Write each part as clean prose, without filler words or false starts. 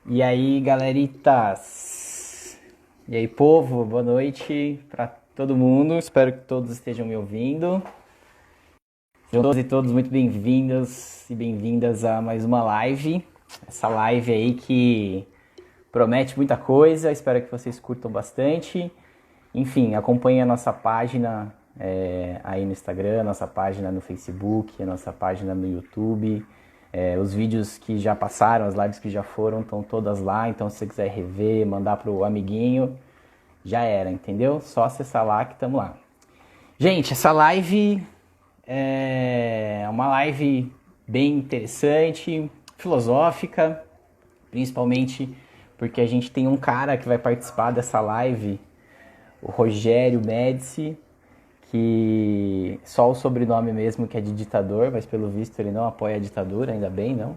E aí, galeritas? E aí, povo, boa noite para todo mundo. Espero que todos estejam me ouvindo. Sejam todos e todos muito bem-vindos e bem-vindas a mais uma live. Essa live aí que promete muita coisa. Espero que vocês curtam bastante. Enfim, acompanhe a nossa página aí no Instagram, nossa página no Facebook, a nossa página no YouTube. Os vídeos que já passaram, as lives que já foram, estão todas lá. Então, se você quiser rever, mandar pro amiguinho, já era, entendeu? Só acessar lá que estamos lá. Gente, essa live é uma live bem interessante, filosófica, principalmente porque a gente tem um cara que vai participar dessa live, o Rogério Médici, que só o sobrenome mesmo que é de ditador, mas pelo visto ele não apoia a ditadura, ainda bem, não?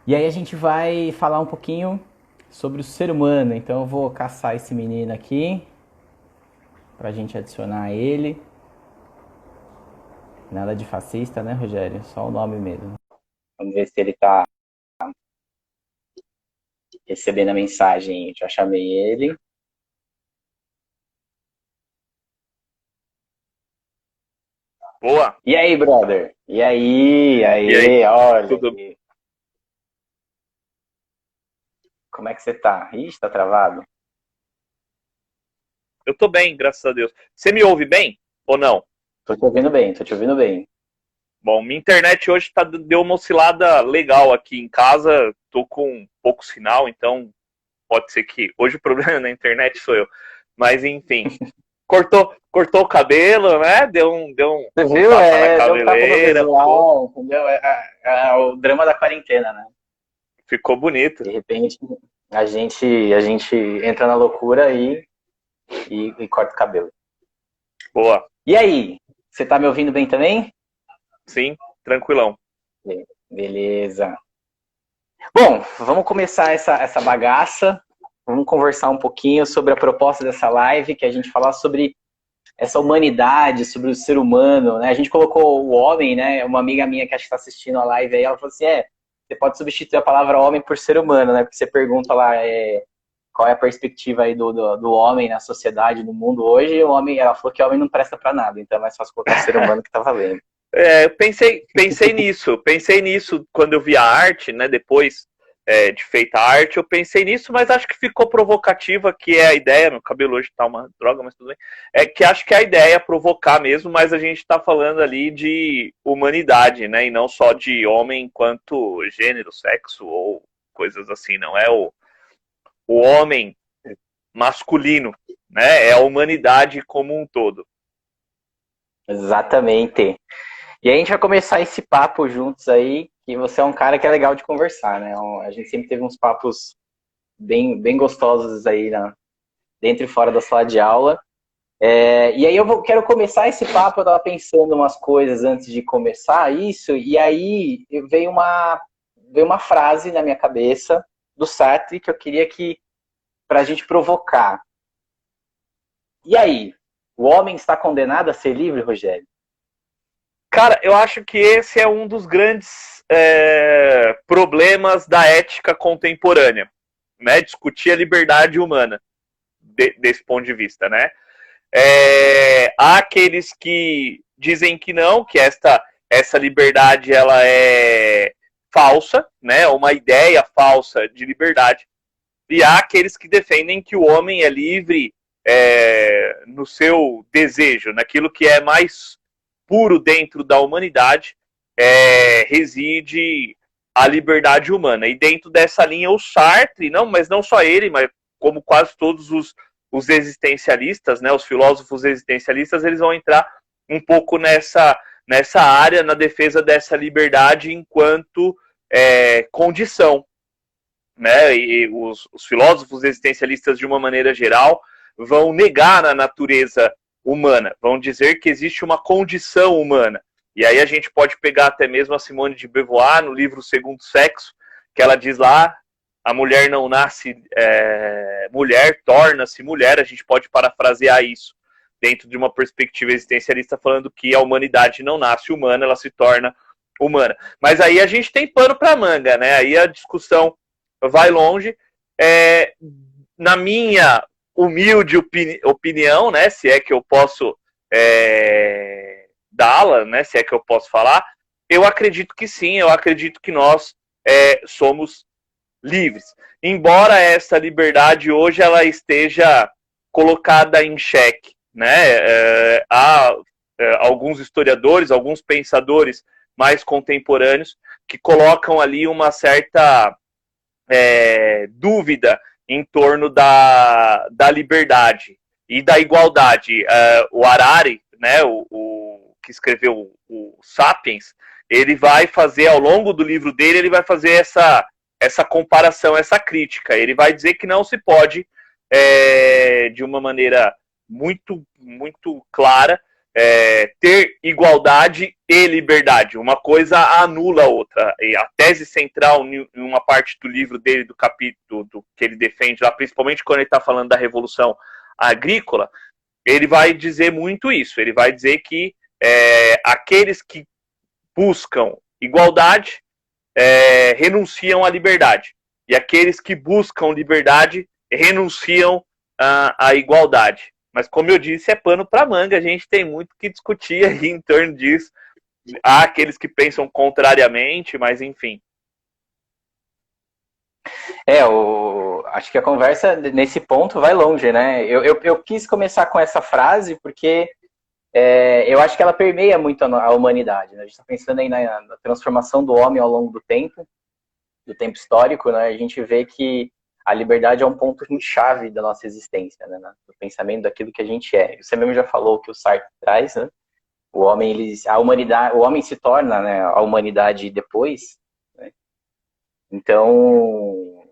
E aí a gente vai falar um pouquinho sobre o ser humano, então eu vou caçar esse menino aqui pra gente adicionar ele. Nada de fascista, né, Rogério? Só o nome mesmo. Vamos ver se ele tá recebendo a mensagem. Já chamei ele. Boa. E aí, brother? E aí? E aí? Olha Tudo? aí. Como é que você tá? Ixi, tá travado? Eu tô bem, graças a Deus. Você me ouve bem ou não? Tô te ouvindo bem, tô te ouvindo bem. Bom, minha internet hoje deu uma oscilada legal aqui em casa. Tô com pouco sinal, então pode ser que hoje o problema na internet sou eu. Mas enfim, cortou o cabelo, né? Você um viu? tapa na Deu um tapa no cabeleira, visual, entendeu? É o drama da quarentena, né? ficou bonito. De repente, a gente entra na loucura e corta o cabelo. Boa. E aí? Você tá me ouvindo bem também? Sim, tranquilão. Beleza. Bom, vamos começar essa bagaça. Vamos conversar um pouquinho sobre a proposta dessa live, que a gente falar sobre essa humanidade, sobre o ser humano, né? A gente colocou o homem, né? Uma amiga minha que acho que está assistindo a live aí, ela falou assim, você pode substituir a palavra homem por ser humano, né? Porque você pergunta lá qual é a perspectiva aí do homem na sociedade, no mundo hoje, e o homem, ela falou que o homem não presta para nada, então é mais fácil colocar ser humano que tá valendo. Eu pensei nisso quando eu vi a arte, né? Depois de feita a arte, eu pensei nisso, mas acho que ficou provocativa, que é a ideia. Meu cabelo hoje tá uma droga, mas tudo bem. É que acho que a ideia é provocar mesmo, mas a gente tá falando ali de humanidade, né? E não só de homem enquanto gênero, sexo ou coisas assim. Não é o homem masculino, né? É a humanidade como um todo. Exatamente. E aí a gente vai começar esse papo juntos aí, que você é um cara que é legal de conversar, né? A gente sempre teve uns papos bem gostosos aí dentro e fora da sala de aula. E aí quero começar esse papo, eu tava pensando umas coisas antes de começar isso, e aí veio uma frase na minha cabeça do Sartre que eu queria pra gente provocar. E aí, o homem está condenado a ser livre, Rogério? Cara, eu acho que esse é um dos grandes problemas da ética contemporânea, né? Discutir a liberdade humana desse ponto de vista, né? Há aqueles que dizem que não, que essa liberdade ela é falsa, né? Uma ideia falsa de liberdade. E há aqueles que defendem que o homem é livre no seu desejo, naquilo que é mais puro dentro da humanidade, reside a liberdade humana. E dentro dessa linha, o Sartre, mas não só ele, mas como quase todos os existencialistas, né, os filósofos existencialistas, eles vão entrar um pouco nessa área, na defesa dessa liberdade enquanto condição. Né? E os filósofos existencialistas, de uma maneira geral, vão negar a natureza humana, vão dizer que existe uma condição humana. E aí a gente pode pegar até mesmo a Simone de Beauvoir no livro Segundo Sexo, que ela diz lá, a mulher não nasce mulher, torna-se mulher. A gente pode parafrasear isso dentro de uma perspectiva existencialista, falando que a humanidade não nasce humana, ela se torna humana. Mas aí a gente tem pano para manga, né? Aí a discussão vai longe. Na minha humilde opinião, né, se é que eu posso dá-la, né, se é que eu posso falar, eu acredito que sim, eu acredito que nós somos livres. Embora essa liberdade hoje ela esteja colocada em xeque, né? Há alguns historiadores, alguns pensadores mais contemporâneos que colocam ali uma certa dúvida em torno da liberdade e da igualdade. O Harari, né, o que escreveu o Sapiens, ele vai fazer, ao longo do livro dele, ele vai fazer essa comparação, essa crítica. Ele vai dizer que não se pode, de uma maneira muito, muito clara, ter igualdade e liberdade. Uma coisa anula a outra. E a tese central, em uma parte do livro dele, do capítulo do que ele defende, lá, principalmente quando ele está falando da Revolução Agrícola, ele vai dizer muito isso. Ele vai dizer que aqueles que buscam igualdade renunciam à liberdade. E aqueles que buscam liberdade renunciam à igualdade. Mas, como eu disse, é pano para manga. A gente tem muito que discutir aí em torno disso. Há aqueles que pensam contrariamente, mas enfim. Acho que a conversa nesse ponto vai longe, né? Eu quis começar com essa frase porque eu acho que ela permeia muito a humanidade. Né? A gente está pensando aí na transformação do homem ao longo do tempo histórico, né? A gente vê que a liberdade é um ponto-chave da nossa existência, né? Do pensamento daquilo que a gente é. Você mesmo já falou que o Sartre traz, né? O homem se torna, né, a humanidade depois. Né? Então,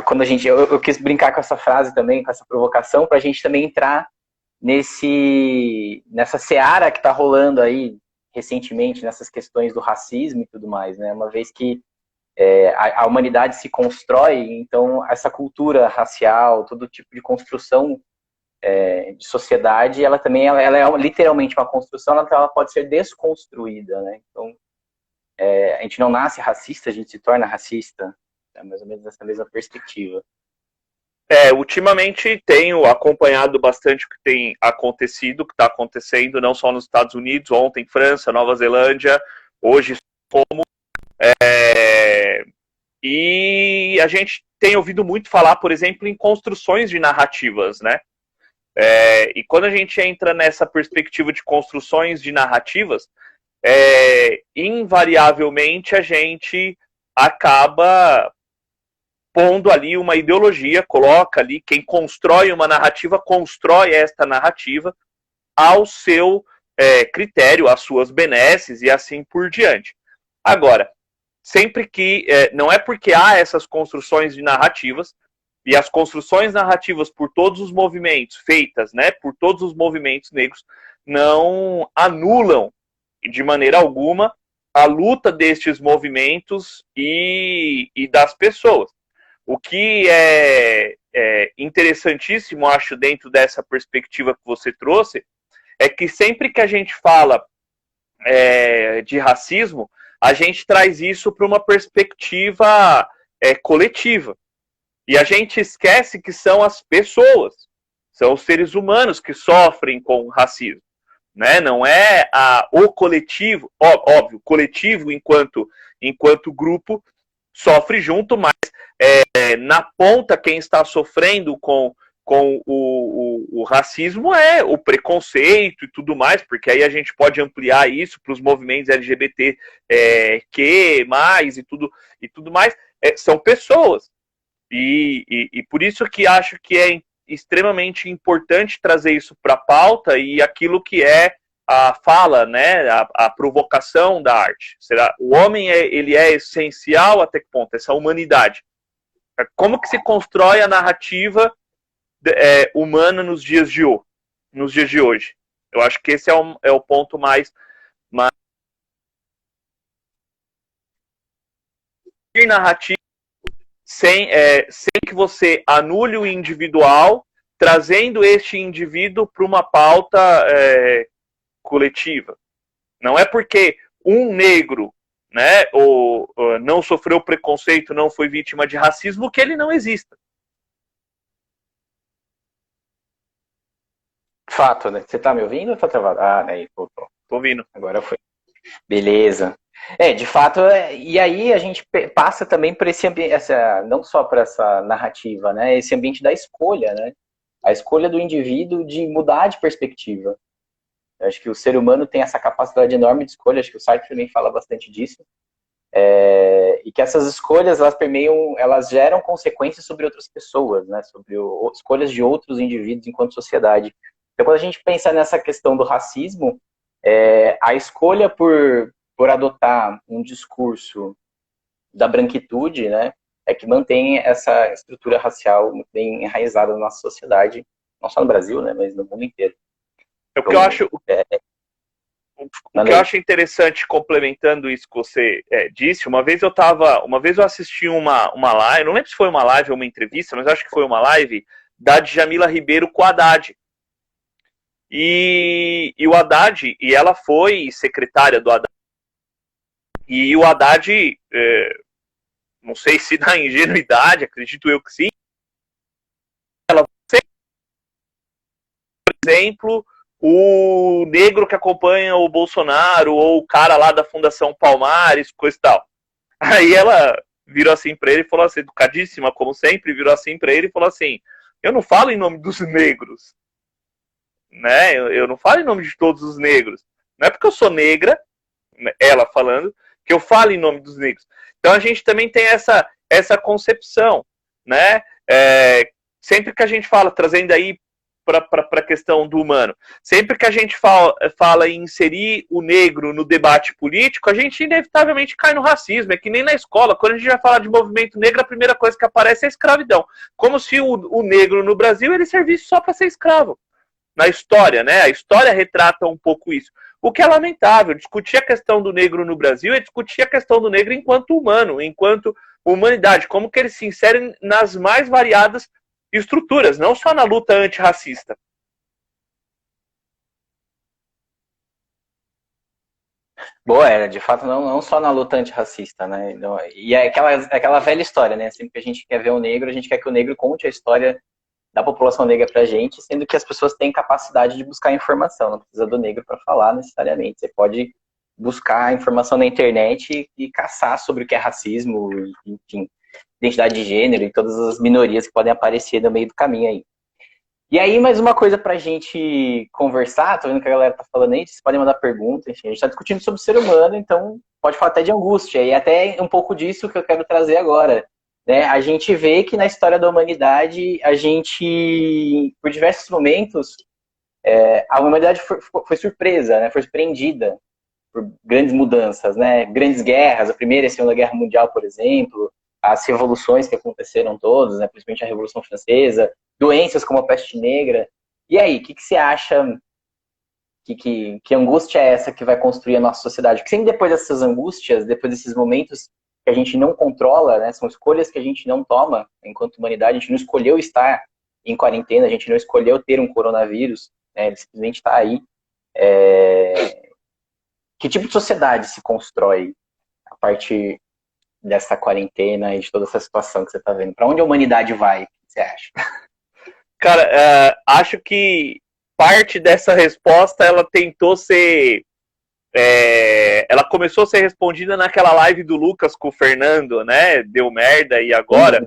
quando eu quis brincar com essa frase também, com essa provocação, para a gente também entrar nessa seara que está rolando aí recentemente, nessas questões do racismo e tudo mais, né? Uma vez que a humanidade se constrói, então essa cultura racial, todo tipo de construção de sociedade, ela também ela é literalmente uma construção, ela pode ser desconstruída, né? Então, a gente não nasce racista, a gente se torna racista, mais ou menos nessa mesma perspectiva. Ultimamente tenho acompanhado bastante o que tem acontecido, o que está acontecendo, não só nos Estados Unidos, ontem França, Nova Zelândia, hoje como e a gente tem ouvido muito falar, por exemplo, em construções de narrativas, né? E quando a gente entra nessa perspectiva de construções de narrativas, invariavelmente a gente acaba pondo ali uma ideologia, coloca ali, quem constrói uma narrativa, constrói esta narrativa ao seu critério, às suas benesses e assim por diante. Agora, sempre que, não é porque há essas construções de narrativas, e as construções narrativas por todos os movimentos feitas, né, por todos os movimentos negros, não anulam de maneira alguma a luta destes movimentos e das pessoas. O que é interessantíssimo, acho, dentro dessa perspectiva que você trouxe, é que sempre que a gente fala de racismo, a gente traz isso para uma perspectiva coletiva. E a gente esquece que são as pessoas, são os seres humanos que sofrem com o racismo. Né? Não é o coletivo, óbvio, o coletivo enquanto grupo sofre junto, mas na ponta quem está sofrendo com o racismo é o preconceito e tudo mais, porque aí a gente pode ampliar isso para os movimentos LGBT e tudo mais, são pessoas. E por isso que acho que é extremamente importante trazer isso para a pauta e aquilo que é a fala, né, a provocação da arte. Será, o homem ele é essencial até que ponto? Essa humanidade. Como que se constrói a narrativa humana nos dias de hoje? Eu acho que esse é o ponto mais narrativo sem que você anule o individual, trazendo este indivíduo para uma pauta coletiva. Não é porque um negro né, ou não sofreu preconceito, não foi vítima de racismo, que ele não exista. Fato, né? Você tá me ouvindo ou tá travado? Ah, aí, voltou. Tô ouvindo. Agora foi. Beleza. De fato, e aí a gente passa também por esse ambiente, não só por essa narrativa, né? Esse ambiente da escolha, né? A escolha do indivíduo de mudar de perspectiva. Eu acho que o ser humano tem essa capacidade enorme de escolha, acho que o Sartre também fala bastante disso, e que essas escolhas, elas permeiam, elas geram consequências sobre outras pessoas, né? Sobre escolhas de outros indivíduos enquanto sociedade. Então, quando a gente pensa nessa questão do racismo, a escolha por adotar um discurso da branquitude, né, é que mantém essa estrutura racial muito bem enraizada na nossa sociedade, não só no Brasil, né, mas no mundo inteiro. O que eu acho, o que eu acho interessante, complementando isso que você disse, uma vez eu assisti uma live, não lembro se foi uma live ou uma entrevista, mas acho que foi uma live da Djamila Ribeiro com a Haddad. E o Haddad, e ela foi secretária do Haddad, e o Haddad, não sei se na ingenuidade, acredito eu que sim, ela, por exemplo, o negro que acompanha o Bolsonaro, ou o cara lá da Fundação Palmares, coisa e tal. Aí ela virou assim pra ele e falou assim, educadíssima, como sempre, virou assim pra ele e falou assim, eu não falo em nome dos negros, né? Eu não falo em nome de todos os negros. Não é porque eu sou negra, ela falando, que eu falo em nome dos negros. Então a gente também tem essa concepção, né? Sempre que a gente fala, trazendo aí para a questão do humano, sempre que a gente fala em inserir o negro no debate político, a gente inevitavelmente cai no racismo. É que nem na escola, quando a gente vai falar de movimento negro, a primeira coisa que aparece é a escravidão. Como se o negro no Brasil ele servisse só para ser escravo. Na história, né? A história retrata um pouco isso. O que é lamentável. Discutir a questão do negro no Brasil é discutir a questão do negro enquanto humano, enquanto humanidade, como que ele se insere nas mais variadas estruturas, não só na luta antirracista. Boa, de fato, não só na luta antirracista, né? E é aquela velha história, né? Sempre que a gente quer ver um negro, a gente quer que o negro conte a história da população negra pra gente, sendo que as pessoas têm capacidade de buscar informação, não precisa do negro para falar necessariamente. Você pode buscar informação na internet e caçar sobre o que é racismo, enfim, identidade de gênero e todas as minorias que podem aparecer no meio do caminho aí. E aí, mais uma coisa pra gente conversar, tô vendo que a galera tá falando aí, vocês podem mandar perguntas, enfim, a gente tá discutindo sobre o ser humano, então pode falar até de angústia, e até um pouco disso que eu quero trazer agora. Né? A gente vê que na história da humanidade, a gente, por diversos momentos, a humanidade foi surpresa, né? Foi surpreendida por grandes mudanças, né? Grandes guerras, a Primeira e a Segunda Guerra Mundial, por exemplo, as revoluções que aconteceram todas, né? Principalmente a Revolução Francesa, doenças como a peste negra. E aí, o que você acha? Que angústia é essa que vai construir a nossa sociedade? Porque sempre depois dessas angústias, depois desses momentos que a gente não controla, né? São escolhas que a gente não toma enquanto humanidade. A gente não escolheu estar em quarentena, a gente não escolheu ter um coronavírus, né? Ele simplesmente está aí. Que tipo de sociedade se constrói a partir dessa quarentena e de toda essa situação que você está vendo? Para onde a humanidade vai? O que você acha? Cara, acho que parte dessa resposta ela tentou ser ela começou a ser respondida naquela live do Lucas com o Fernando, né? Deu merda e agora,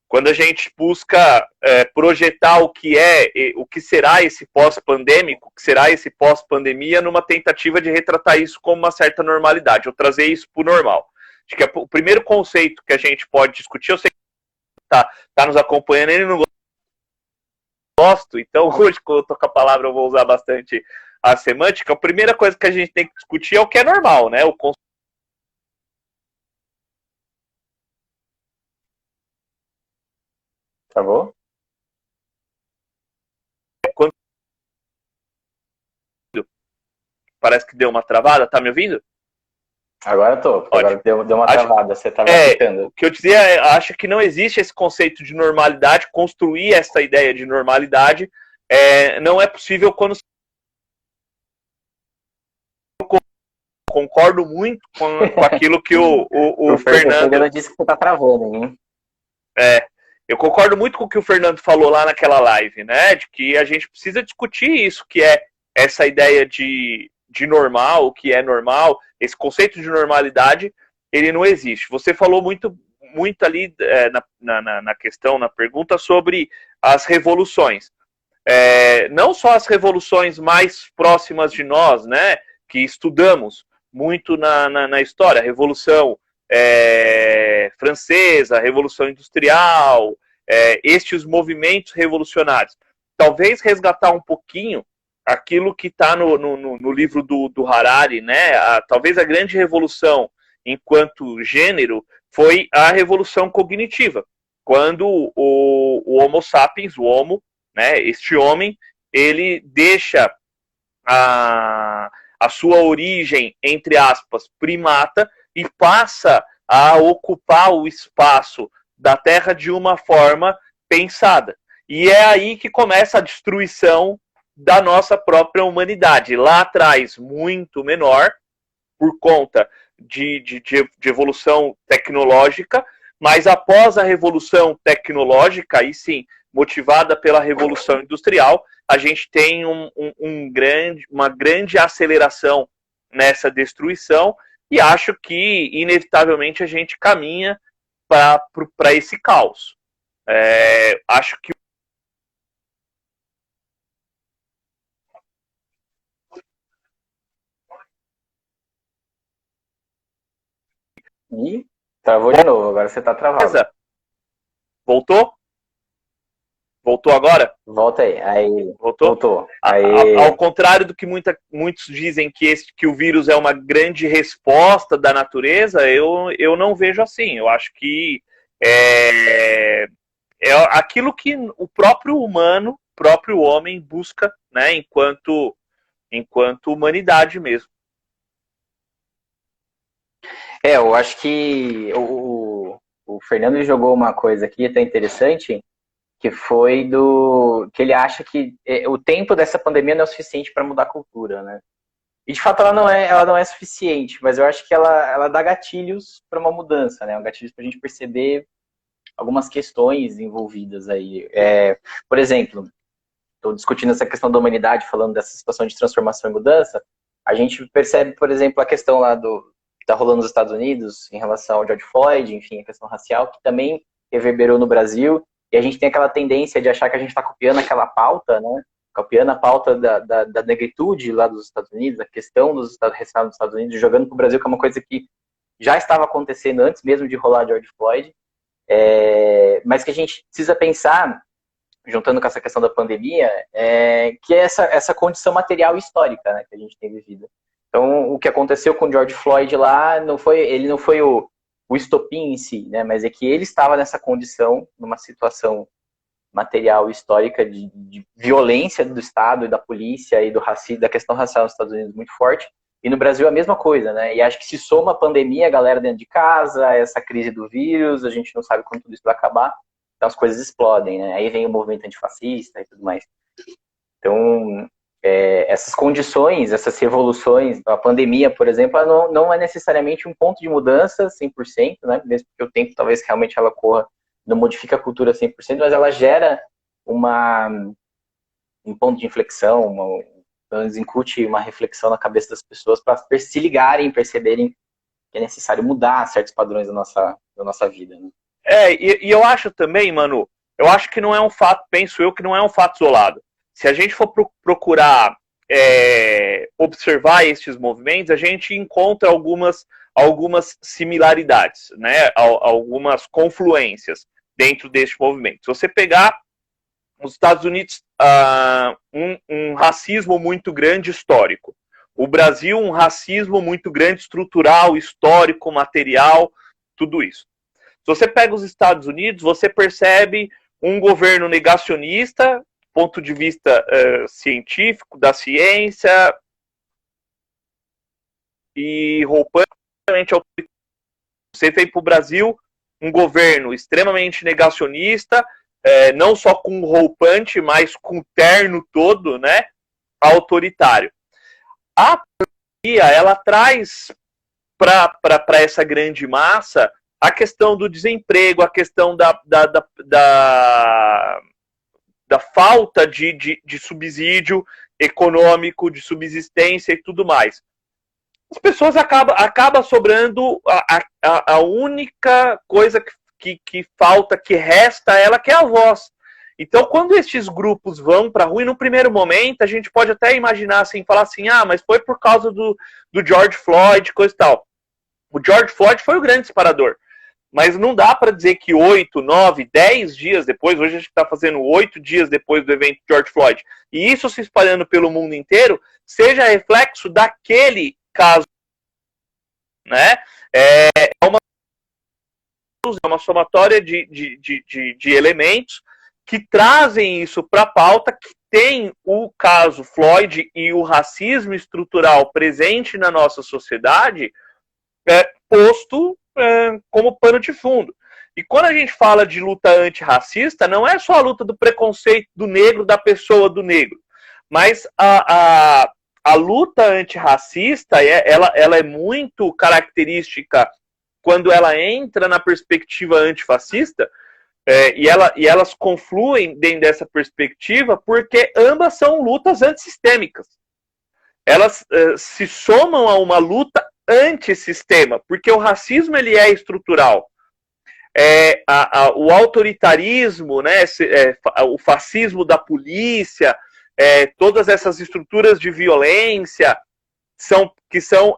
quando a gente busca projetar o que será esse pós-pandêmico, o que será esse pós-pandemia, numa tentativa de retratar isso como uma certa normalidade, ou trazer isso para o normal. Acho que o primeiro conceito que a gente pode discutir, eu sei que tá nos acompanhando, ele não gosto, então hoje, quando eu tô com a palavra, eu vou usar bastante a semântica. A primeira coisa que a gente tem que discutir é o que é normal, né? O Tá bom? Parece que deu uma travada, tá me ouvindo? Agora tô, porque agora deu uma travada, você tava ficando. O que eu dizia, acho que não existe esse conceito de normalidade, construir essa ideia de normalidade não é possível quando concordo muito com aquilo que o Fernando... O Fernando disse que você tá travando, hein? Eu concordo muito com o que o Fernando falou lá naquela live, né? De que a gente precisa discutir isso, que é essa ideia de normal, o que é normal, esse conceito de normalidade, ele não existe. Você falou muito ali na questão, na pergunta, sobre as revoluções. Não só as revoluções mais próximas de nós, né? Que estudamos muito na história, a Revolução Francesa, a Revolução Industrial, estes movimentos revolucionários. Talvez resgatar um pouquinho aquilo que está no livro do Harari, né? Talvez a grande revolução enquanto gênero foi a revolução cognitiva, quando o Homo sapiens, o Homo, né, este homem, ele deixa a sua origem, entre aspas, primata, e passa a ocupar o espaço da Terra de uma forma pensada. E é aí que começa a destruição da nossa própria humanidade. Lá atrás, muito menor, por conta de evolução tecnológica, mas após a revolução tecnológica, aí sim, motivada pela revolução industrial, a gente tem uma grande aceleração nessa destruição, e acho que, inevitavelmente, a gente caminha para esse caos. Acho que Ih, travou de novo, agora você tá travado. Voltou? Voltou agora? Volta aí. Voltou? Aí. Ao contrário do que muitos dizem que o vírus é uma grande resposta da natureza, eu não vejo assim. Eu acho que é aquilo que o próprio humano, o próprio homem busca, né, enquanto humanidade mesmo. Eu acho que o Fernando jogou uma coisa aqui até interessante, que foi que ele acha que o tempo dessa pandemia não é o suficiente para mudar a cultura, né? E de fato ela não é suficiente, mas eu acho que ela dá gatilhos para uma mudança, né? Gatilhos para a gente perceber algumas questões envolvidas aí. Por exemplo, estou discutindo essa questão da humanidade, falando dessa situação de transformação e mudança. A gente percebe, por exemplo, a questão lá que está rolando nos Estados Unidos em relação ao George Floyd, enfim, a questão racial, que também reverberou no Brasil. E a gente tem aquela tendência de achar que a gente está copiando aquela pauta, né? Copiando a pauta da negritude lá dos Estados Unidos, a questão dos racial dos Estados Unidos, jogando para o Brasil, que é uma coisa que já estava acontecendo antes mesmo de rolar George Floyd, mas que a gente precisa pensar, juntando com essa questão da pandemia, que é essa condição material e histórica, né, que a gente tem vivido. Então, o que aconteceu com o George Floyd lá, ele não foi o estopim em si, né, mas é que ele estava nessa condição, numa situação material e histórica de violência do Estado e da polícia e da questão racial nos Estados Unidos muito forte. E no Brasil a mesma coisa, né? E acho que se soma a pandemia, a galera dentro de casa, essa crise do vírus, a gente não sabe quando tudo isso vai acabar, então as coisas explodem, né? Aí vem o movimento antifascista e tudo mais. Então, essas condições, essas revoluções, a pandemia, por exemplo, não é necessariamente um ponto de mudança 100%, né? Mesmo que o tempo talvez realmente ela corra, não modifica a cultura 100%, mas ela gera um ponto de inflexão, incute uma reflexão na cabeça das pessoas para se ligarem, perceberem que é necessário mudar certos padrões da nossa vida. Né? E eu acho também, Manu, eu acho que não é um fato, penso eu, que não é um fato isolado. Se a gente for procurar observar estes movimentos, a gente encontra algumas similaridades, né? Algumas confluências dentro deste movimento. Se você pegar os Estados Unidos, um racismo muito grande histórico. O Brasil, um racismo muito grande estrutural, histórico, material, tudo isso. Se você pega os Estados Unidos, você percebe um governo negacionista, do ponto de vista científico, da ciência, e roupante. Você vem para o Brasil um governo extremamente negacionista, não só com roupante, mas com o terno todo, né, autoritário. A ela traz para essa grande massa a questão do desemprego, a questão da falta de subsídio econômico, de subsistência e tudo mais. As pessoas acaba sobrando a única coisa que falta, que resta a ela, que é a voz. Então, quando estes grupos vão para a rua, e no primeiro momento, a gente pode até imaginar assim, falar assim, mas foi por causa do George Floyd, coisa e tal. O George Floyd foi o grande disparador. Mas não dá para dizer que 8, 9, 10 dias depois, hoje a gente está fazendo 8 dias depois do evento George Floyd, e isso se espalhando pelo mundo inteiro, seja reflexo daquele caso. Né? É uma somatória de elementos que trazem isso para a pauta, que tem o caso Floyd e o racismo estrutural presente na nossa sociedade posto como pano de fundo. E quando a gente fala de luta antirracista, não é só a luta do preconceito do negro, da pessoa do negro, mas a luta antirracista, ela é muito característica quando ela entra na perspectiva antifascista, e elas confluem dentro dessa perspectiva, porque ambas são lutas antissistêmicas. Elas se somam a uma luta antissistema, porque o racismo ele é estrutural. O autoritarismo, né, o fascismo da polícia, todas essas estruturas de violência que estão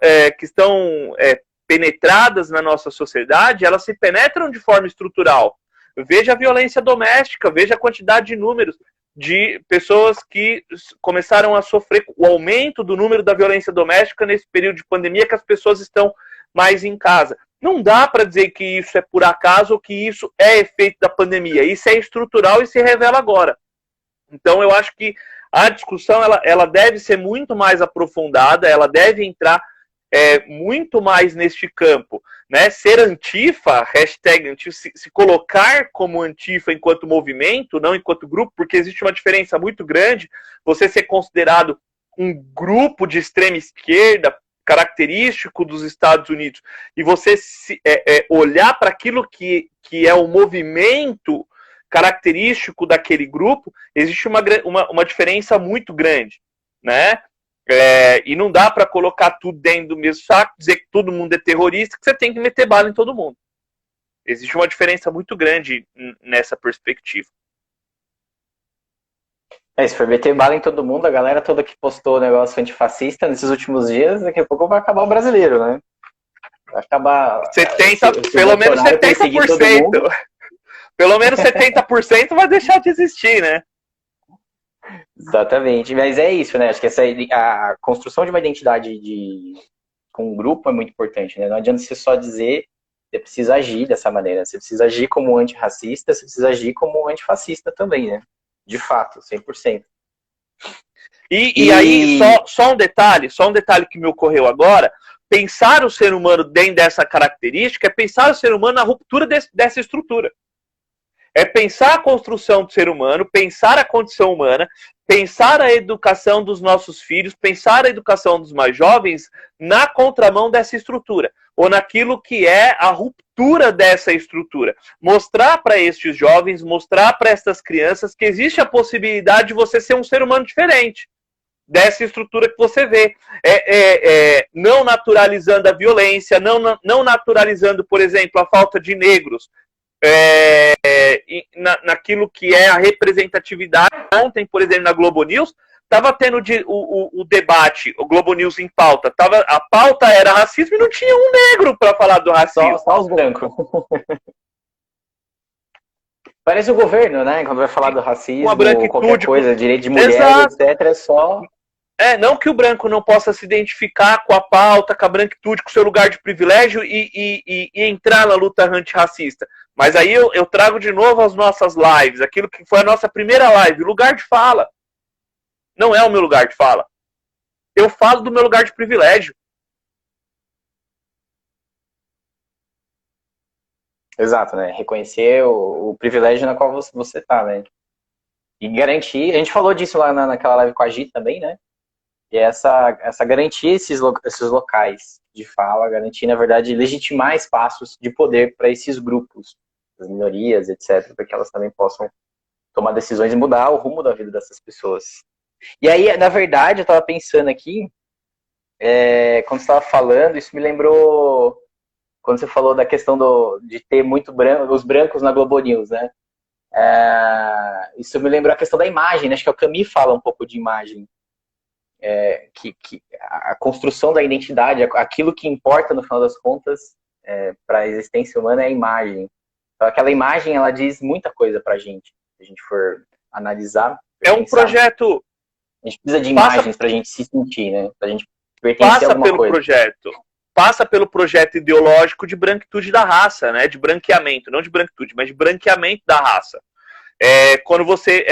penetradas na nossa sociedade, elas se penetram de forma estrutural. Veja a violência doméstica, veja a quantidade de números de pessoas que começaram a sofrer o aumento do número da violência doméstica nesse período de pandemia, que as pessoas estão mais em casa. Não dá para dizer que isso é por acaso ou que isso é efeito da pandemia. Isso é estrutural e se revela agora. Então, eu acho que a discussão ela deve ser muito mais aprofundada, ela deve entrar muito mais neste campo. Né? Ser antifa, hashtag antifa, se colocar como antifa enquanto movimento, não enquanto grupo, porque existe uma diferença muito grande você ser considerado um grupo de extrema esquerda característico dos Estados Unidos e você olhar para aquilo que é o movimento característico daquele grupo, existe uma diferença muito grande, né? E não dá para colocar tudo dentro do mesmo saco, dizer que todo mundo é terrorista, que você tem que meter bala em todo mundo. Existe uma diferença muito grande nessa perspectiva. Se for meter bala em todo mundo, a galera toda que postou o negócio antifascista nesses últimos dias, daqui a pouco vai acabar o brasileiro, né? Vai acabar... pelo menos 70%. Pelo menos 70% vai deixar de existir, né? Exatamente, mas é isso, né? Acho que a construção de uma identidade com um grupo é muito importante, né? Não adianta você só dizer, você precisa agir dessa maneira, você precisa agir como antirracista, você precisa agir como antifascista também, né? De fato, 100%. E aí, só um detalhe que me ocorreu agora, pensar o ser humano dentro dessa característica é pensar o ser humano na ruptura dessa estrutura. É pensar a construção do ser humano, pensar a condição humana, pensar a educação dos nossos filhos, pensar a educação dos mais jovens na contramão dessa estrutura, ou naquilo que é a ruptura dessa estrutura. Mostrar para estes jovens, mostrar para estas crianças que existe a possibilidade de você ser um ser humano diferente dessa estrutura que você vê. Não naturalizando a violência, não naturalizando, por exemplo, a falta de negros, naquilo que é a representatividade. Ontem, por exemplo, na Globo News, estava tendo o debate, o Globo News em pauta. A pauta era racismo e não tinha um negro para falar do racismo. Só os brancos. Parece o governo, né? Quando vai falar do racismo, qualquer coisa, direito de mulher, exato, etc. É só... não que o branco não possa se identificar com a pauta, com a branquitude, com o seu lugar de privilégio e entrar na luta antirracista. Mas aí eu trago de novo as nossas lives, aquilo que foi a nossa primeira live, lugar de fala. Não é o meu lugar de fala. Eu falo do meu lugar de privilégio. Exato, né? Reconhecer o privilégio na qual você tá, né? E garantir... A gente falou disso lá naquela live com a Gi também, né? E essa garantir esses locais de fala, garantir, na verdade, legitimar espaços de poder para esses grupos, as minorias, etc., para que elas também possam tomar decisões e mudar o rumo da vida dessas pessoas. E aí, na verdade, eu estava pensando aqui, quando você estava falando, isso me lembrou quando você falou da questão de ter muito os brancos na Globo News, né? Isso me lembrou a questão da imagem, né? Acho que o Camus fala um pouco de imagem. Que a construção da identidade, aquilo que importa no final das contas para a existência humana é a imagem. Então, aquela imagem, ela diz muita coisa para a gente, se a gente for analisar. É um projeto... A gente precisa de imagens para a gente se sentir, né? Para a gente pertencer a alguma coisa. Passa pelo projeto ideológico de branquitude da raça, né? De branqueamento, não de branquitude, mas de branqueamento da raça. Quando você,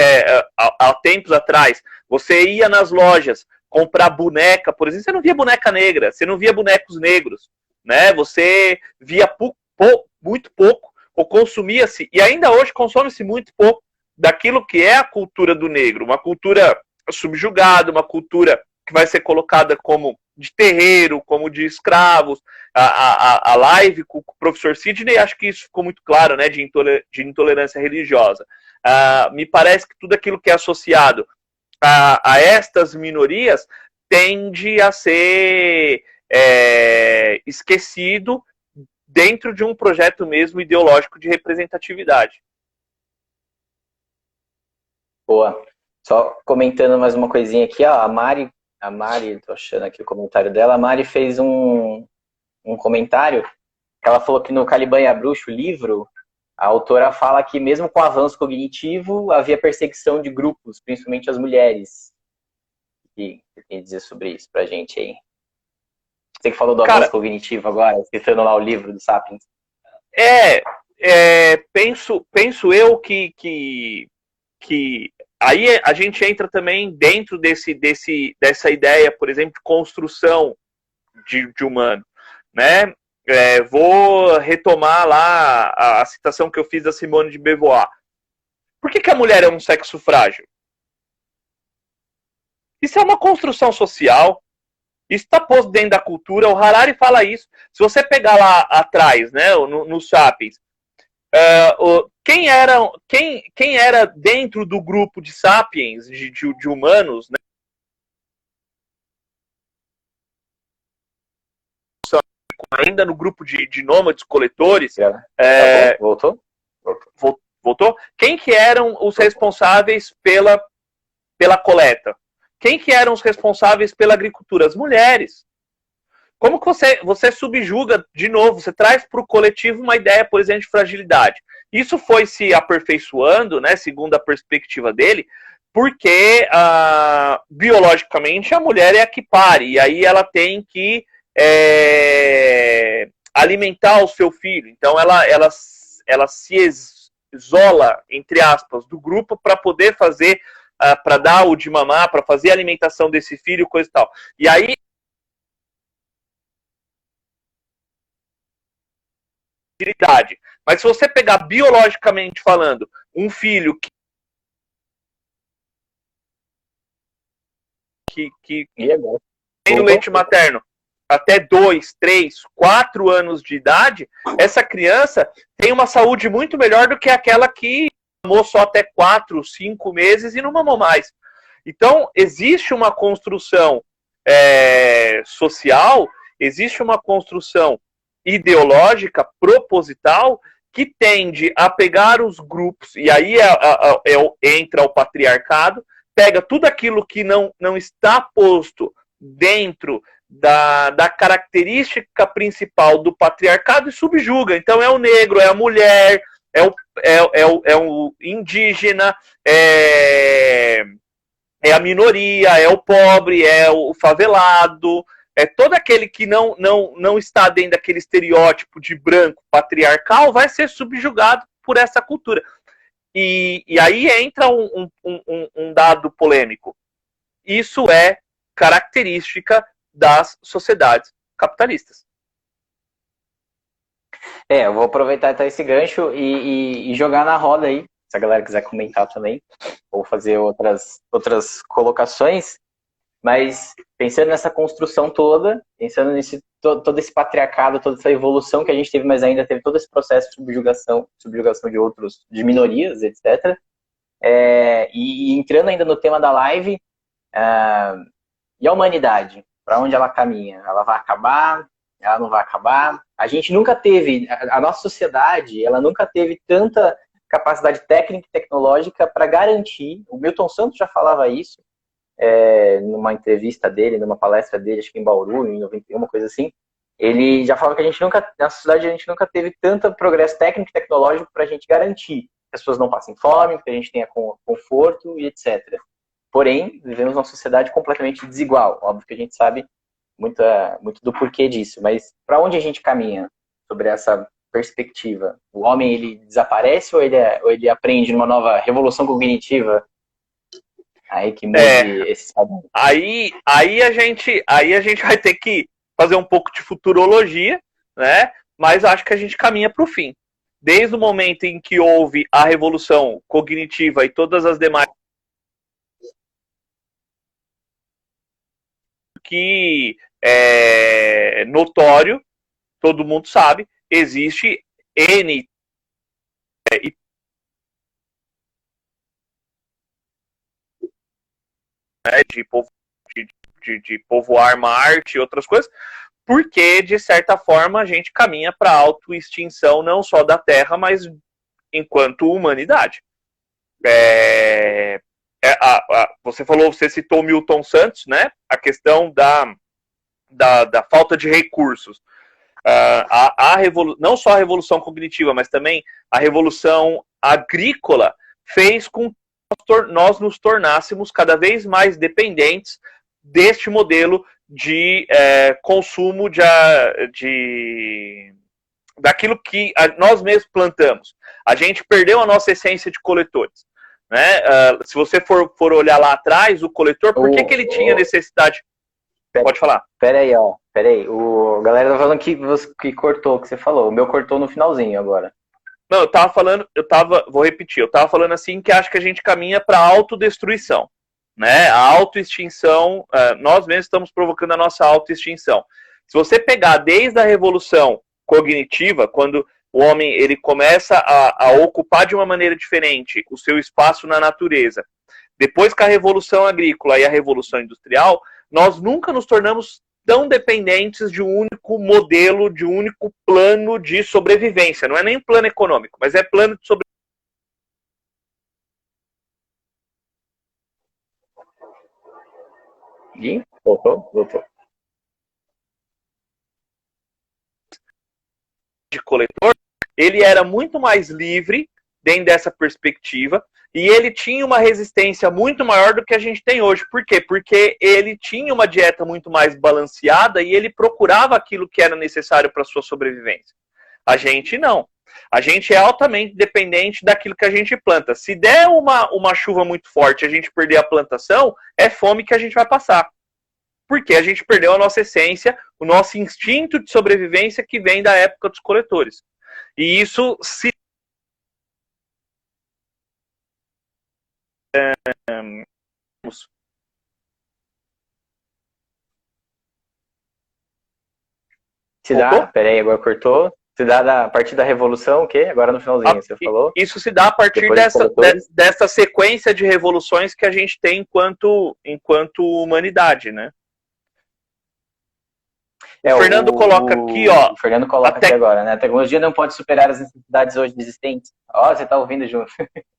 há tempos atrás, você ia nas lojas comprar boneca, por exemplo, você não via boneca negra, você não via bonecos negros, né? Você via muito pouco, ou consumia-se, e ainda hoje consome-se muito pouco daquilo que é a cultura do negro, uma cultura subjugada, uma cultura que vai ser colocada como de terreiro, como de escravos. A live com o professor Sidney, acho que isso ficou muito claro, né, de intolerância religiosa. Me parece que tudo aquilo que é associado a estas minorias tende a ser esquecido dentro de um projeto mesmo ideológico de representatividade. Boa. Só comentando mais uma coisinha aqui, ó, a Mari, tô achando aqui o comentário dela, a Mari fez um comentário, que ela falou que no Caliban e a Bruxa, o livro, a autora fala que mesmo com o avanço cognitivo, havia perseguição de grupos, principalmente as mulheres. O que você tem a dizer sobre isso pra gente aí? Você que falou do avanço cognitivo agora, citando lá o livro do Sapiens. Penso eu que aí a gente entra também dentro dessa ideia, por exemplo, de construção de humano, né? Vou retomar lá a citação que eu fiz da Simone de Beauvoir. Por que a mulher é um sexo frágil? Isso é uma construção social, isso está posto dentro da cultura, o Harari fala isso. Se você pegar lá atrás, né, no Sapiens, quem era dentro do grupo de Sapiens, de humanos, né, ainda no grupo de nômades coletores. Voltou? Quem que eram os responsáveis pela coleta? Quem que eram os responsáveis pela agricultura? As mulheres. Como que você subjuga, de novo, você traz para o coletivo uma ideia, por exemplo, de fragilidade. Isso foi se aperfeiçoando, né, segundo a perspectiva dele, porque biologicamente a mulher é a que pare, e aí ela tem que alimentar o seu filho. Então ela se isola, entre aspas, do grupo para poder fazer, para dar o de mamar, para fazer a alimentação desse filho, coisa e tal. E aí mas se você pegar biologicamente falando um filho que tem o leite materno até 2, 3, 4 anos de idade, essa criança tem uma saúde muito melhor do que aquela que mamou só até 4, 5 meses e não mamou mais. Então, existe uma construção social, existe uma construção ideológica, proposital, que tende a pegar os grupos, e aí entra o patriarcado, pega tudo aquilo que não está posto dentro da característica principal do patriarcado e subjuga. Então é o negro, é a mulher, é o indígena, é a minoria, é o pobre, é o favelado, é todo aquele que não está dentro daquele estereótipo de branco patriarcal vai ser subjugado por essa cultura. E aí entra um dado polêmico. Isso é característica das sociedades capitalistas. Eu vou aproveitar então esse gancho e jogar na roda aí, se a galera quiser comentar também, ou fazer outras colocações. Mas pensando nessa construção toda, pensando todo esse patriarcado, toda essa evolução que a gente teve, mas ainda teve todo esse processo de subjugação de minorias, etc. E entrando ainda no tema da live, e a humanidade? Para onde ela caminha? Ela vai acabar? Ela não vai acabar? A gente nunca teve, a nossa sociedade, ela nunca teve tanta capacidade técnica e tecnológica para garantir, o Milton Santos já falava isso, numa entrevista dele, numa palestra dele, acho que em Bauru, em 91, uma coisa assim, ele já falava que na sociedade a gente nunca teve tanto progresso técnico e tecnológico para a gente garantir que as pessoas não passem fome, que a gente tenha conforto e etc. Porém, vivemos numa sociedade completamente desigual. Óbvio que a gente sabe muito do porquê disso, mas para onde a gente caminha sobre essa perspectiva? O homem, ele desaparece ou ele aprende numa nova revolução cognitiva? Aí que mude esse padrão. Aí a gente vai ter que fazer um pouco de futurologia, né? Mas acho que a gente caminha para o fim. Desde o momento em que houve a revolução cognitiva e todas as demais que é notório, todo mundo sabe, existe N de povoar Marte e outras coisas, porque, de certa forma, a gente caminha para a autoextinção não só da Terra, mas enquanto humanidade. Você citou Milton Santos, né? A questão da falta de recursos. Não só a revolução cognitiva, mas também a revolução agrícola fez com que nós nos tornássemos cada vez mais dependentes deste modelo de consumo daquilo que nós mesmos plantamos. A gente perdeu a nossa essência de coletores. Né? Se você for olhar lá atrás, o coletor, por que ele tinha necessidade? Pode falar. Peraí. A galera tá falando que cortou, que você falou. O meu cortou no finalzinho agora. Não, vou repetir, eu tava falando assim que acho que a gente caminha para a autodestruição, né? A autoextinção, nós mesmos estamos provocando a nossa autoextinção. Se você pegar desde a revolução cognitiva, quando o homem ele começa a ocupar de uma maneira diferente o seu espaço na natureza, depois que a revolução agrícola e a revolução industrial, nós nunca nos tornamos tão dependentes de um único modelo, de um único plano de sobrevivência. Não é nem plano econômico, mas é plano de sobrevivência. Voltou. De coletor, ele era muito mais livre dentro dessa perspectiva e ele tinha uma resistência muito maior do que a gente tem hoje. Por quê? Porque ele tinha uma dieta muito mais balanceada e ele procurava aquilo que era necessário para a sua sobrevivência. A gente não. A gente é altamente dependente daquilo que a gente planta. Se der uma chuva muito forte e a gente perder a plantação, é fome que a gente vai passar. Porque a gente perdeu a nossa essência, o nosso instinto de sobrevivência que vem da época dos coletores. E isso se Peraí, agora cortou. Se dá a partir da revolução, o quê? Agora no finalzinho, você falou? Isso se dá a partir dessa sequência de revoluções que a gente tem enquanto humanidade, né? O Fernando coloca aqui, ó. O Fernando coloca aqui agora, né? A tecnologia não pode superar as necessidades hoje existentes. Ó, você tá ouvindo junto.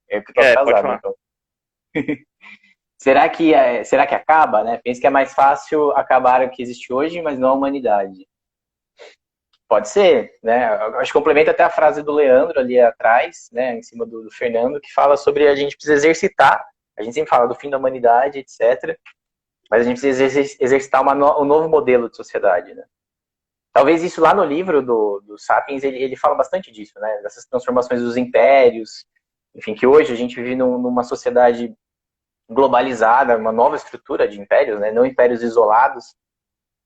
Eu que tô casado, então. Será que acaba, né? Penso que é mais fácil acabar o que existe hoje, mas não a humanidade. Pode ser, né? Acho que complementa até a frase do Leandro ali atrás, né? Em cima do Fernando, que fala sobre a gente precisa exercitar. A gente sempre fala do fim da humanidade, etc. Mas a gente precisa exercitar um novo modelo de sociedade, né? Talvez isso lá no livro do Sapiens, ele fala bastante disso, né? Dessas transformações dos impérios. Enfim, que hoje a gente vive numa sociedade globalizada, uma nova estrutura de impérios, né? Não impérios isolados,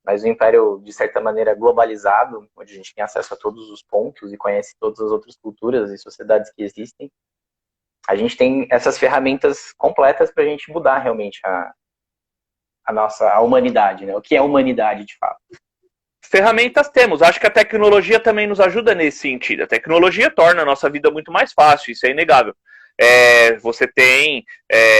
mas um império, de certa maneira, globalizado, onde a gente tem acesso a todos os pontos e conhece todas as outras culturas e sociedades que existem. A gente tem essas ferramentas completas para a gente mudar realmente a humanidade, né? O que é humanidade de fato? Ferramentas temos. Acho que a tecnologia também nos ajuda nesse sentido. A tecnologia torna a nossa vida muito mais fácil, isso é inegável. Você tem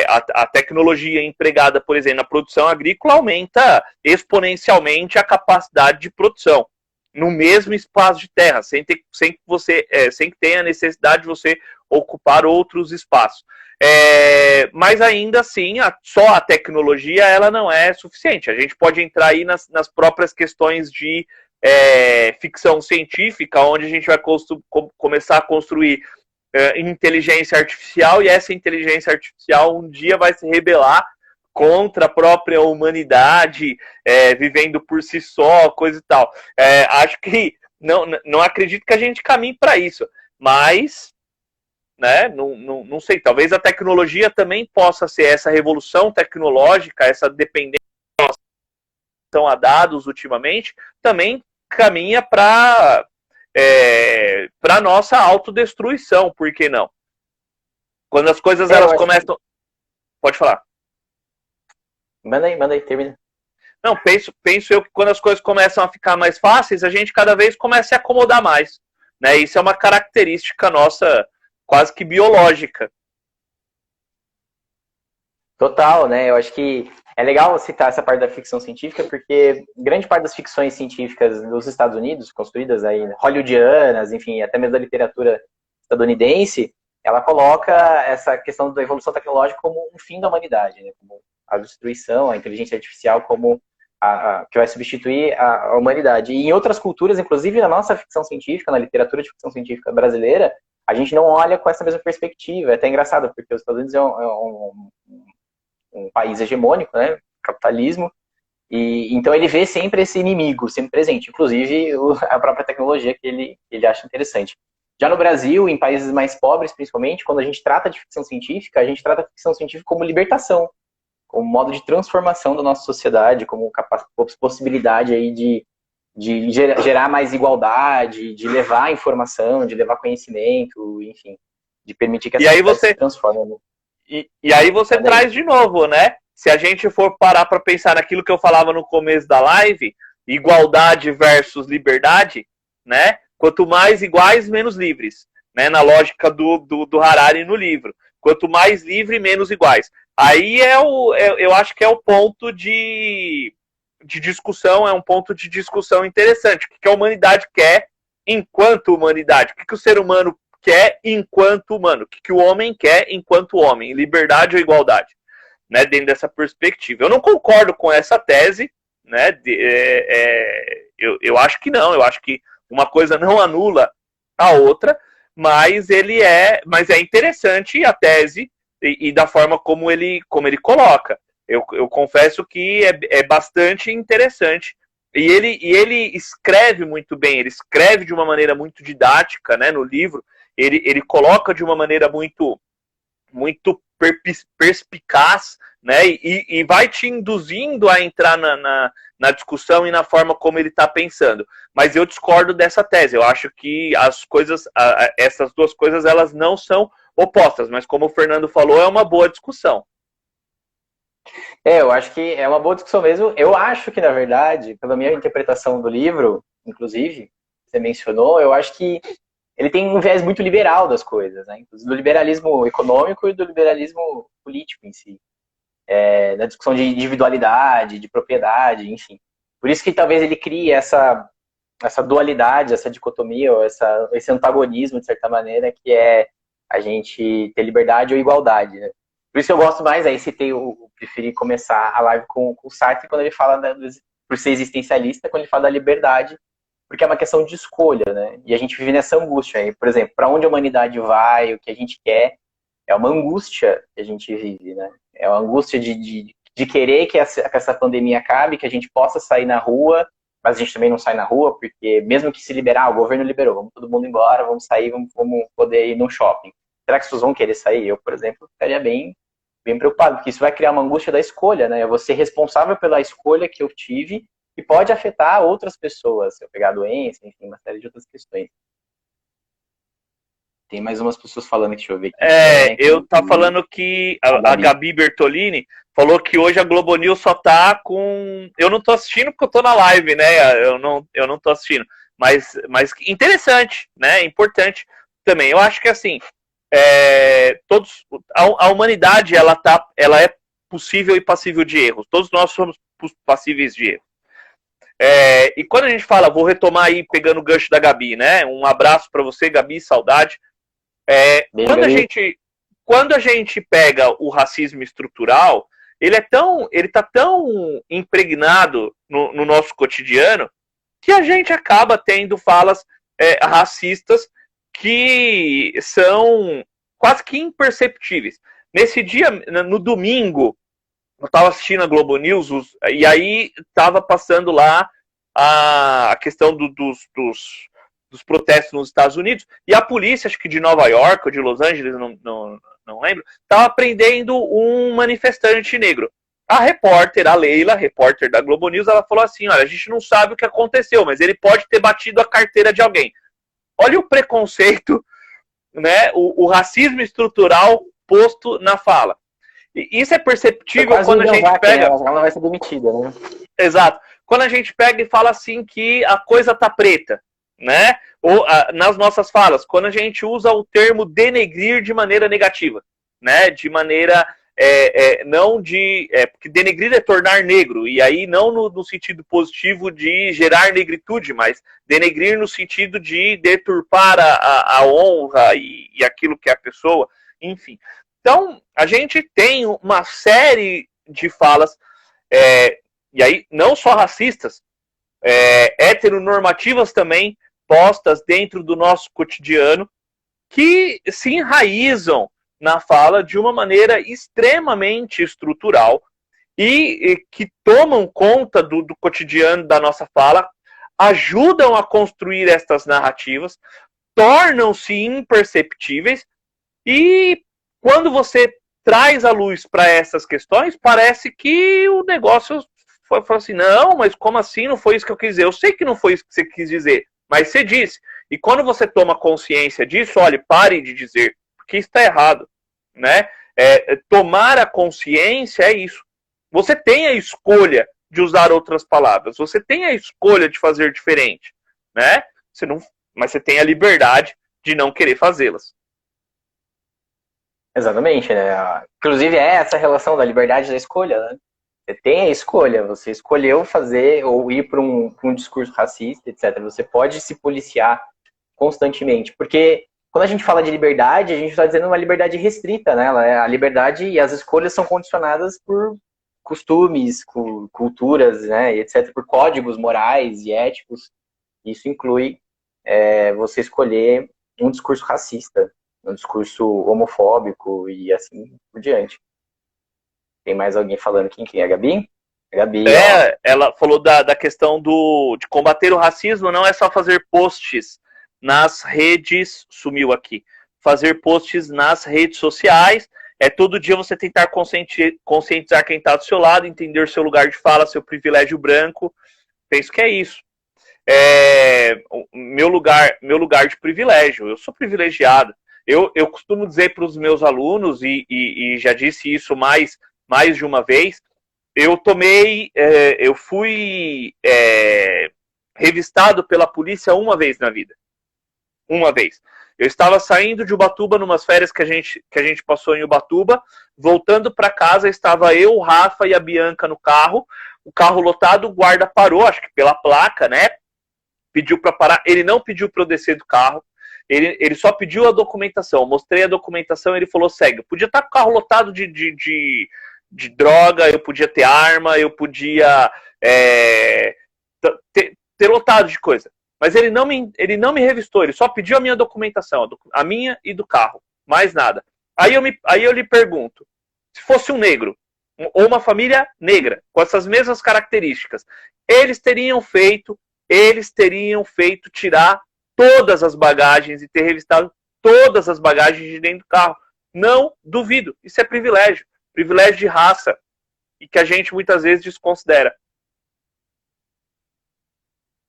a tecnologia empregada, por exemplo, na produção agrícola aumenta exponencialmente a capacidade de produção no mesmo espaço de terra, sem que tenha a necessidade de você ocupar outros espaços. Mas ainda assim, só a tecnologia ela não é suficiente. A gente pode entrar aí nas próprias questões de ficção científica, onde a gente vai começar a construir inteligência artificial, e essa inteligência artificial um dia vai se rebelar contra a própria humanidade, vivendo por si só, coisa e tal. Acho que não acredito que a gente caminhe para isso, mas né, não sei, talvez a tecnologia também possa ser essa revolução tecnológica, essa dependência a dados ultimamente, também caminha para para nossa autodestruição, por que não? Quando as coisas elas começam... Pode falar. Manda aí, termina. Não, penso eu que quando as coisas começam a ficar mais fáceis, a gente cada vez começa a se acomodar mais. Né? Isso é uma característica nossa quase que biológica. Total, né? Eu acho que é legal citar essa parte da ficção científica, porque grande parte das ficções científicas dos Estados Unidos, construídas aí, hollywoodianas, enfim, até mesmo da literatura estadunidense, ela coloca essa questão da evolução tecnológica como um fim da humanidade, né? Como a destruição, a inteligência artificial como que vai substituir a humanidade. E em outras culturas, inclusive na nossa ficção científica, na literatura de ficção científica brasileira, a gente não olha com essa mesma perspectiva. É até engraçado, porque os Estados Unidos é um país hegemônico, né, capitalismo, e então ele vê sempre esse inimigo, sempre presente, inclusive a própria tecnologia que ele acha interessante. Já no Brasil, em países mais pobres, principalmente, quando a gente trata de ficção científica, a gente trata a ficção científica como libertação, como modo de transformação da nossa sociedade, como possibilidade aí de gerar mais igualdade, de levar informação, de levar conhecimento, enfim, de permitir que a sociedade se transforme. E aí você traz de novo, né? Se a gente for parar para pensar naquilo que eu falava no começo da live, igualdade versus liberdade, né? Quanto mais iguais, menos livres, né? Na lógica do Harari no livro. Quanto mais livre, menos iguais. Aí eu acho que é o ponto de discussão, é um ponto de discussão interessante. O que a humanidade quer enquanto humanidade? O que o ser humano quer enquanto humano? O que o homem quer enquanto homem? Liberdade ou igualdade? Né, dentro dessa perspectiva. Eu não concordo com essa tese, né? Eu acho que não. Eu acho que uma coisa não anula a outra, mas mas é interessante a tese e da forma como ele coloca. Eu confesso que é bastante interessante. E ele escreve muito bem, ele escreve de uma maneira muito didática, né, no livro. Ele coloca de uma maneira muito perspicaz, né, e vai te induzindo a entrar na discussão e na forma como ele está pensando. Mas eu discordo dessa tese. Eu acho que essas duas coisas elas não são opostas, mas como o Fernando falou, é uma boa discussão. Eu acho que é uma boa discussão mesmo. Eu acho que, na verdade, pela minha interpretação do livro, inclusive, você mencionou, eu acho que ele tem um viés muito liberal das coisas, né? Do liberalismo econômico e do liberalismo político em si. Na discussão de individualidade, de propriedade, enfim. Por isso que talvez ele crie essa dualidade, essa dicotomia, ou esse antagonismo, de certa maneira, que é a gente ter liberdade ou igualdade, né? Por isso eu gosto mais, aí eu preferi começar a live com o Sartre, quando ele fala, por ser existencialista, quando ele fala da liberdade, porque é uma questão de escolha, né? E a gente vive nessa angústia aí. Por exemplo, para onde a humanidade vai, o que a gente quer, é uma angústia que a gente vive, né? É uma angústia de querer que essa pandemia acabe, que a gente possa sair na rua, mas a gente também não sai na rua, porque mesmo que se liberar, o governo liberou, vamos todo mundo embora, vamos sair, vamos poder ir no shopping. Será que as pessoas vão querer sair? Eu, por exemplo, ficaria bem preocupado, porque isso vai criar uma angústia da escolha, né? Eu vou ser responsável pela escolha que eu tive e pode afetar outras pessoas, se eu pegar a doença, enfim, uma série de outras questões. Tem mais umas pessoas falando que, deixa eu ver aqui. Eu tava falando que a Gabi Bertolini falou que hoje a Globo News só tá com... Eu não tô assistindo porque eu tô na live, né? Eu não tô assistindo. Mas interessante, né? Importante também. Eu acho que, assim, a humanidade, ela é possível e passível de erros. Todos nós somos passíveis de erros. E quando a gente fala, vou retomar aí, pegando o gancho da Gabi, né? Um abraço para você, Gabi, saudade. Quando a gente pega o racismo estrutural, ele tá tão impregnado no nosso cotidiano que a gente acaba tendo falas racistas que são quase que imperceptíveis. Nesse dia, no domingo, eu estava assistindo a Globo News e aí estava passando lá a questão dos protestos nos Estados Unidos, e a polícia, acho que de Nova York ou de Los Angeles, não lembro, estava prendendo um manifestante negro. A Leila, repórter da Globo News, ela falou assim, olha, a gente não sabe o que aconteceu, mas ele pode ter batido a carteira de alguém. Olha o preconceito, né, o racismo estrutural posto na fala. E isso é perceptível quando a gente pega... Ela vai ser demitida, né? Exato. Quando a gente pega e fala assim que a coisa tá preta, né? Ou nas nossas falas, quando a gente usa o termo denegrir de maneira negativa, né? De maneira não de... porque denegrir é tornar negro, e aí não no sentido positivo de gerar negritude, mas denegrir no sentido de deturpar a honra e aquilo que é a pessoa, enfim. Então, a gente tem uma série de falas, e aí não só racistas, heteronormativas também, postas dentro do nosso cotidiano, que se enraizam na fala de uma maneira extremamente estrutural e que tomam conta do cotidiano da nossa fala, ajudam a construir estas narrativas, tornam-se imperceptíveis e quando você traz a luz para essas questões, parece que o negócio foi assim, não, mas como assim? Não foi isso que eu quis dizer. Eu sei que não foi isso que você quis dizer, mas você disse. E quando você toma consciência disso, olha, pare de dizer, porque isso está errado, né? Tomar a consciência é isso. Você tem a escolha de usar outras palavras, você tem a escolha de fazer diferente, né? Mas você tem a liberdade de não querer fazê-las. Exatamente, né? Inclusive é essa relação da liberdade da escolha, né? Você tem a escolha, você escolheu fazer ou ir para um discurso racista, etc. Você pode se policiar constantemente, porque quando a gente fala de liberdade, a gente está dizendo uma liberdade restrita, né? A liberdade e as escolhas são condicionadas por costumes, culturas, né, etc., por códigos morais e éticos. Isso inclui você escolher um discurso racista, um discurso homofóbico e assim por diante. Tem mais alguém falando quem é a Gabi? A Gabi, ela falou da questão de combater o racismo, não é só fazer posts nas redes, sumiu aqui, fazer posts nas redes sociais, todo dia você tentar conscientizar quem está do seu lado, entender seu lugar de fala, seu privilégio branco, penso que é isso. Meu lugar de privilégio, eu sou privilegiado. Eu costumo dizer para os meus alunos, e já disse isso mais de uma vez, eu fui revistado pela polícia uma vez na vida. Uma vez. Eu estava saindo de Ubatuba, numas férias que a gente passou em Ubatuba, voltando para casa, estava eu, o Rafa e a Bianca no carro, o carro lotado, o guarda parou, acho que pela placa, né? Pediu para parar, ele não pediu para eu descer do carro, ele só pediu a documentação, eu mostrei a documentação, ele falou, segue. Eu podia estar com o carro lotado de droga, eu podia ter arma, eu podia ter lotado de coisa. Mas ele não me revistou, ele só pediu a minha documentação, a minha e do carro, mais nada. Aí eu lhe pergunto, se fosse um negro, ou uma família negra, com essas mesmas características, eles teriam feito tirar todas as bagagens e ter revistado todas as bagagens de dentro do carro. Não duvido, isso é privilégio de raça, e que a gente muitas vezes desconsidera.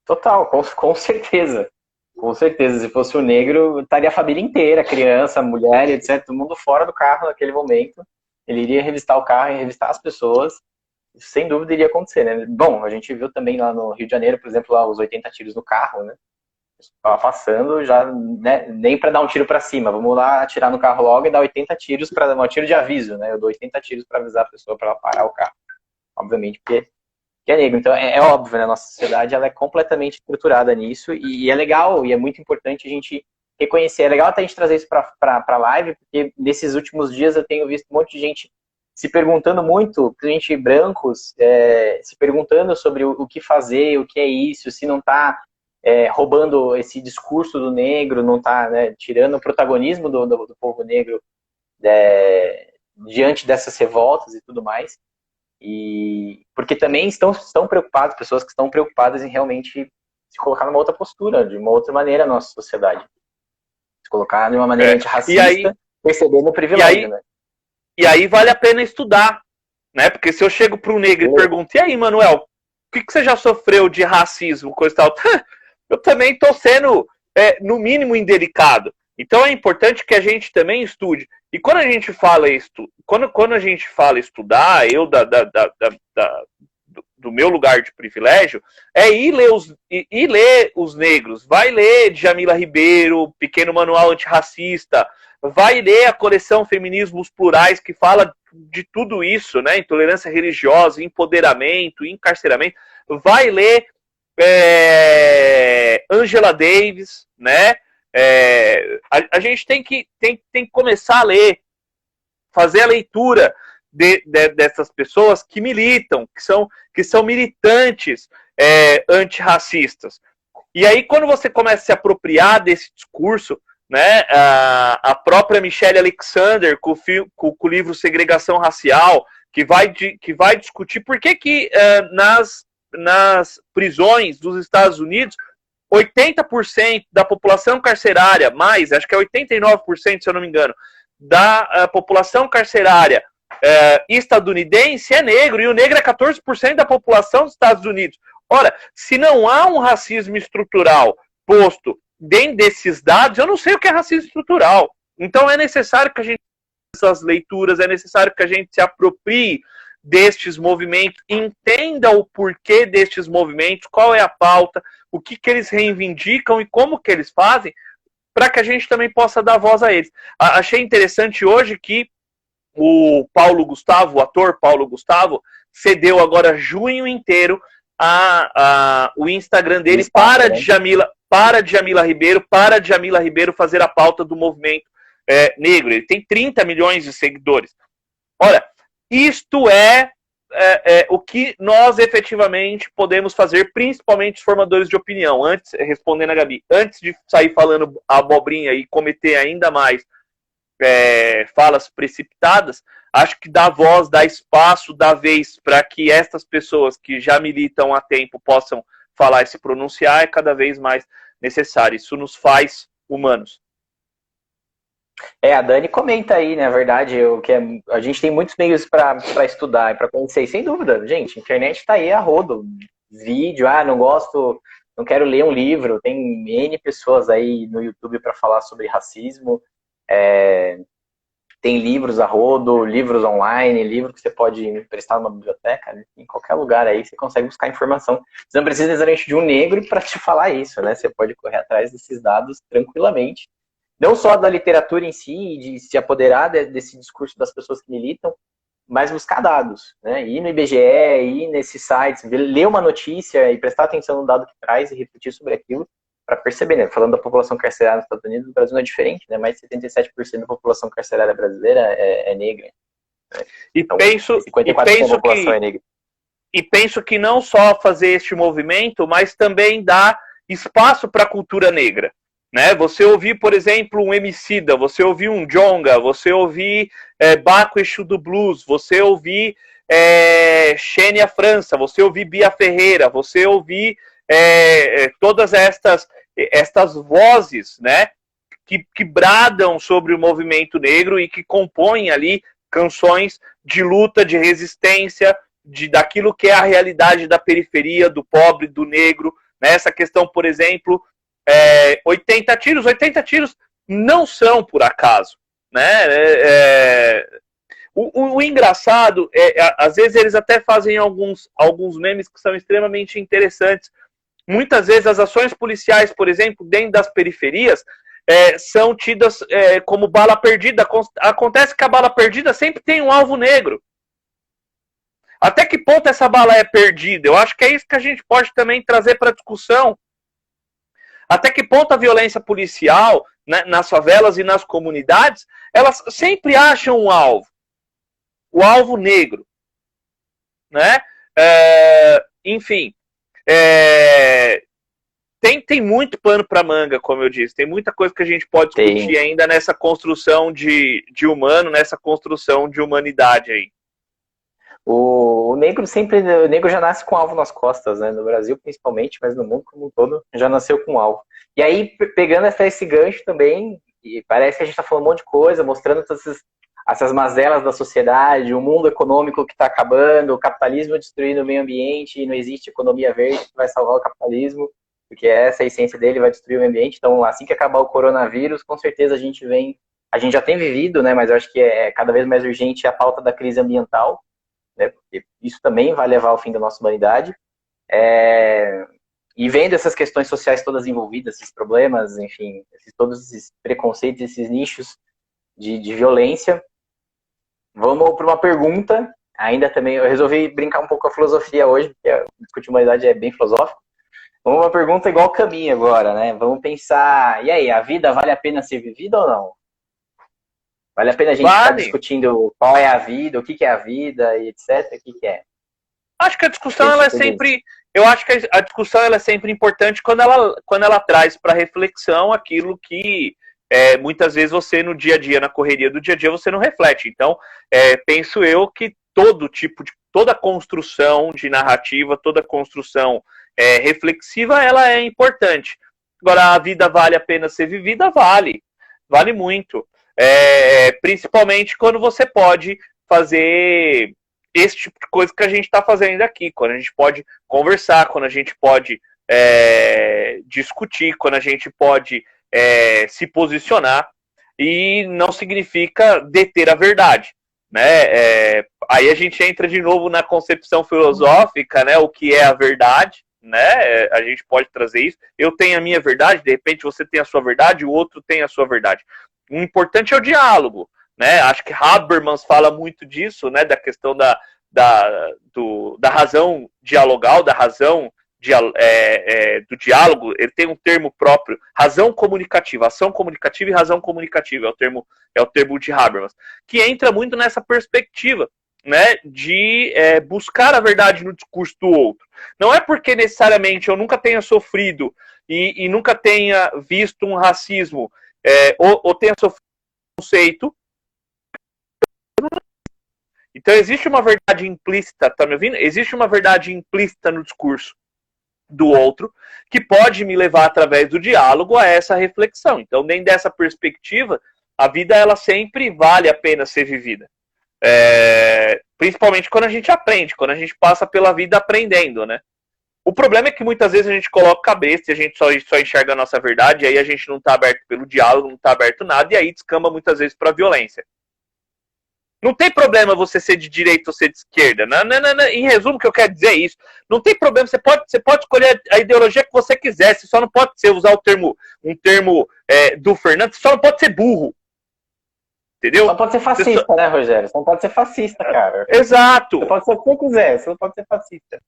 Total, com certeza. Com certeza, se fosse o negro, estaria a família inteira, criança, mulher, etc., todo mundo fora do carro naquele momento. Ele iria revistar o carro e revistar as pessoas. Isso, sem dúvida, iria acontecer, né? Bom, a gente viu também lá no Rio de Janeiro, por exemplo, lá os 80 tiros no carro, né? Estava passando, já, né, nem para dar um tiro para cima, vamos lá atirar no carro logo e dar 80 tiros para dar um tiro de aviso, né? Eu dou 80 tiros para avisar a pessoa para ela parar o carro. Obviamente, porque é negro. Então, é óbvio, né? Nossa sociedade ela é completamente estruturada nisso e é legal e é muito importante a gente reconhecer. É legal até a gente trazer isso para a live, porque nesses últimos dias eu tenho visto um monte de gente se perguntando muito, principalmente brancos, se perguntando sobre o que fazer, o que é isso, se não está roubando esse discurso do negro, não está, né, tirando o protagonismo do povo negro diante dessas revoltas e tudo mais. E porque também estão preocupados, pessoas que estão preocupadas em realmente se colocar numa outra postura, de uma outra maneira na nossa sociedade. Se colocar de uma maneira antirracista, percebendo o privilégio, né? E aí vale a pena estudar, né? Porque se eu chego para um negro e pergunto, e aí, Manuel, o que você já sofreu de racismo, coisa e tal? Eu também estou sendo, no mínimo, indelicado. Então é importante que a gente também estude. E quando a gente fala quando a gente fala estudar, eu do meu lugar de privilégio, é ir ler os negros. Vai ler Djamila Ribeiro, Pequeno Manual Antirracista, vai ler a coleção Feminismos Plurais, que fala de tudo isso, né? Intolerância religiosa, empoderamento, encarceramento. Vai ler Angela Davis, né? A gente tem que começar a ler, fazer a leitura dessas pessoas que militam, que são militantes antirracistas. E aí, quando você começa a se apropriar desse discurso, né, a própria Michelle Alexander, com o livro Segregação Racial, que vai discutir por que nas prisões dos Estados Unidos 80% da população carcerária, mais, acho que é 89%, se eu não me engano, da população carcerária estadunidense é negro, e o negro é 14% da população dos Estados Unidos. Ora, se não há um racismo estrutural posto dentro desses dados, eu não sei o que é racismo estrutural. Então é necessário que a gente faça essas leituras, é necessário que a gente se aproprie destes movimentos, entenda o porquê destes movimentos, qual é a pauta, o que eles reivindicam e como que eles fazem, para que a gente também possa dar voz a eles. Achei interessante hoje que o Paulo Gustavo, o ator Paulo Gustavo, cedeu agora junho inteiro o Instagram dele para Djamila Ribeiro fazer a pauta do movimento negro. Ele tem 30 milhões de seguidores. Ora, isto é o que nós efetivamente podemos fazer, principalmente os formadores de opinião. Antes, respondendo a Gabi, antes de sair falando abobrinha e cometer ainda mais falas precipitadas, acho que dá voz, dá espaço, dá vez para que estas pessoas que já militam há tempo possam falar e se pronunciar é cada vez mais necessário. Isso nos faz humanos. A Dani comenta aí, na verdade, a gente tem muitos meios para estudar e para conhecer, e sem dúvida, gente, a internet está aí a rodo, vídeo, não gosto, não quero ler um livro, tem N pessoas aí no YouTube para falar sobre racismo, tem livros a rodo, livros online, livro que você pode emprestar numa biblioteca, né? Em qualquer lugar aí você consegue buscar informação. Você não precisa necessariamente de um negro para te falar isso, né? Você pode correr atrás desses dados tranquilamente. Não só da literatura em si, de se apoderar desse discurso das pessoas que militam, mas buscar dados, né? Ir no IBGE, ir nesses sites, ler uma notícia e prestar atenção no dado que traz e refletir sobre aquilo para perceber, né? Falando da população carcerária nos Estados Unidos, o Brasil não é diferente, né? Mais de 77% da população carcerária brasileira é negra. Né? Então, 54% da população é negra. E penso que não só fazer este movimento, mas também dar espaço para a cultura negra. Né? Você ouvir, por exemplo, um Emicida, você ouvir um Djonga, você ouvir Baco Exu do Blues, você ouvir Xênia França, você ouvir Bia Ferreira, você ouvir todas estas vozes, né, que bradam sobre o movimento negro e que compõem ali canções de luta, de resistência, daquilo que é a realidade da periferia, do pobre, do negro. Né? Essa questão, por exemplo, 80 tiros não são por acaso, né? O engraçado às vezes eles até fazem alguns memes que são extremamente interessantes. Muitas vezes as ações policiais, por exemplo, dentro das periferias, são tidas como bala perdida. Acontece que a bala perdida sempre tem um alvo negro. Até que ponto essa bala é perdida? Eu acho que é isso que a gente pode também trazer para a discussão. Até que ponto a violência policial, né, nas favelas e nas comunidades, elas sempre acham um alvo. O alvo negro. Né? Enfim, tem muito pano para manga, como eu disse. Tem muita coisa que a gente pode discutir ainda nessa construção de humano, nessa construção de humanidade aí. O negro já nasce com alvo nas costas, né? No Brasil principalmente, mas no mundo como um todo já nasceu com alvo. E aí, pegando esse gancho também, e parece que a gente está falando um monte de coisa, mostrando todas essas mazelas da sociedade, o mundo econômico que está acabando, o capitalismo destruindo o meio ambiente, e não existe economia verde que vai salvar o capitalismo, porque essa é a essência dele, vai destruir o meio ambiente. Então, assim que acabar o coronavírus, com certeza a gente já tem vivido, né? Mas eu acho que é cada vez mais urgente a pauta da crise ambiental, né, porque isso também vai levar ao fim da nossa humanidade. E vendo essas questões sociais todas envolvidas, esses problemas, enfim, todos esses preconceitos, esses nichos de violência, vamos para uma pergunta. Ainda também, eu resolvi brincar um pouco com a filosofia hoje, porque a discutir humanidade é bem filosófico. Vamos uma pergunta igual caminho agora, né? Vamos pensar, e aí, a vida vale a pena ser vivida ou não? Vale a pena a gente ficar discutindo qual é a vida, o que é a vida, e etc. O que é? Acho que a discussão ela é sempre. Eu acho que a discussão ela é sempre importante quando ela traz para reflexão aquilo que muitas vezes você no dia a dia, na correria do dia a dia, você não reflete. Então, penso eu que toda construção de narrativa, toda construção reflexiva, ela é importante. Agora, a vida vale a pena ser vivida? Vale muito. Principalmente quando você pode fazer esse tipo de coisa que a gente está fazendo aqui, quando a gente pode conversar, quando a gente pode discutir, quando a gente pode se posicionar, e não significa deter a verdade, né? Aí a gente entra de novo na concepção filosófica, né? O que é a verdade, né? A gente pode trazer isso. Eu tenho a minha verdade, de repente você tem a sua verdade, o outro tem a sua verdade. O importante é o diálogo, né? Acho que Habermas fala muito disso, né? Da questão da razão dialogal, da razão do diálogo. Ele tem um termo próprio, razão comunicativa, ação comunicativa e razão comunicativa, é o termo de Habermas, que entra muito nessa perspectiva, né? De buscar a verdade no discurso do outro. Não é porque necessariamente eu nunca tenha sofrido e nunca tenha visto um racismo ou tenha sofrido um conceito. Então existe uma verdade implícita, tá me ouvindo? Existe uma verdade implícita no discurso do outro que pode me levar através do diálogo a essa reflexão. Então, dentro dessa perspectiva, a vida ela sempre vale a pena ser vivida. Principalmente quando a gente aprende, quando a gente passa pela vida aprendendo, né? O problema é que muitas vezes a gente coloca a cabeça e a gente só enxerga a nossa verdade, e aí a gente não está aberto pelo diálogo, não está aberto nada, e aí descamba muitas vezes para a violência. Não tem problema você ser de direita ou ser de esquerda. Não, em resumo, o que eu quero dizer é isso. Não tem problema, você pode escolher a ideologia que você quiser, você só não pode usar um termo do Fernando, você só não pode ser burro. Entendeu? Só pode ser fascista, né, Rogério? Só não pode ser fascista, cara. Exato. Você pode ser o que você quiser, você não pode ser fascista.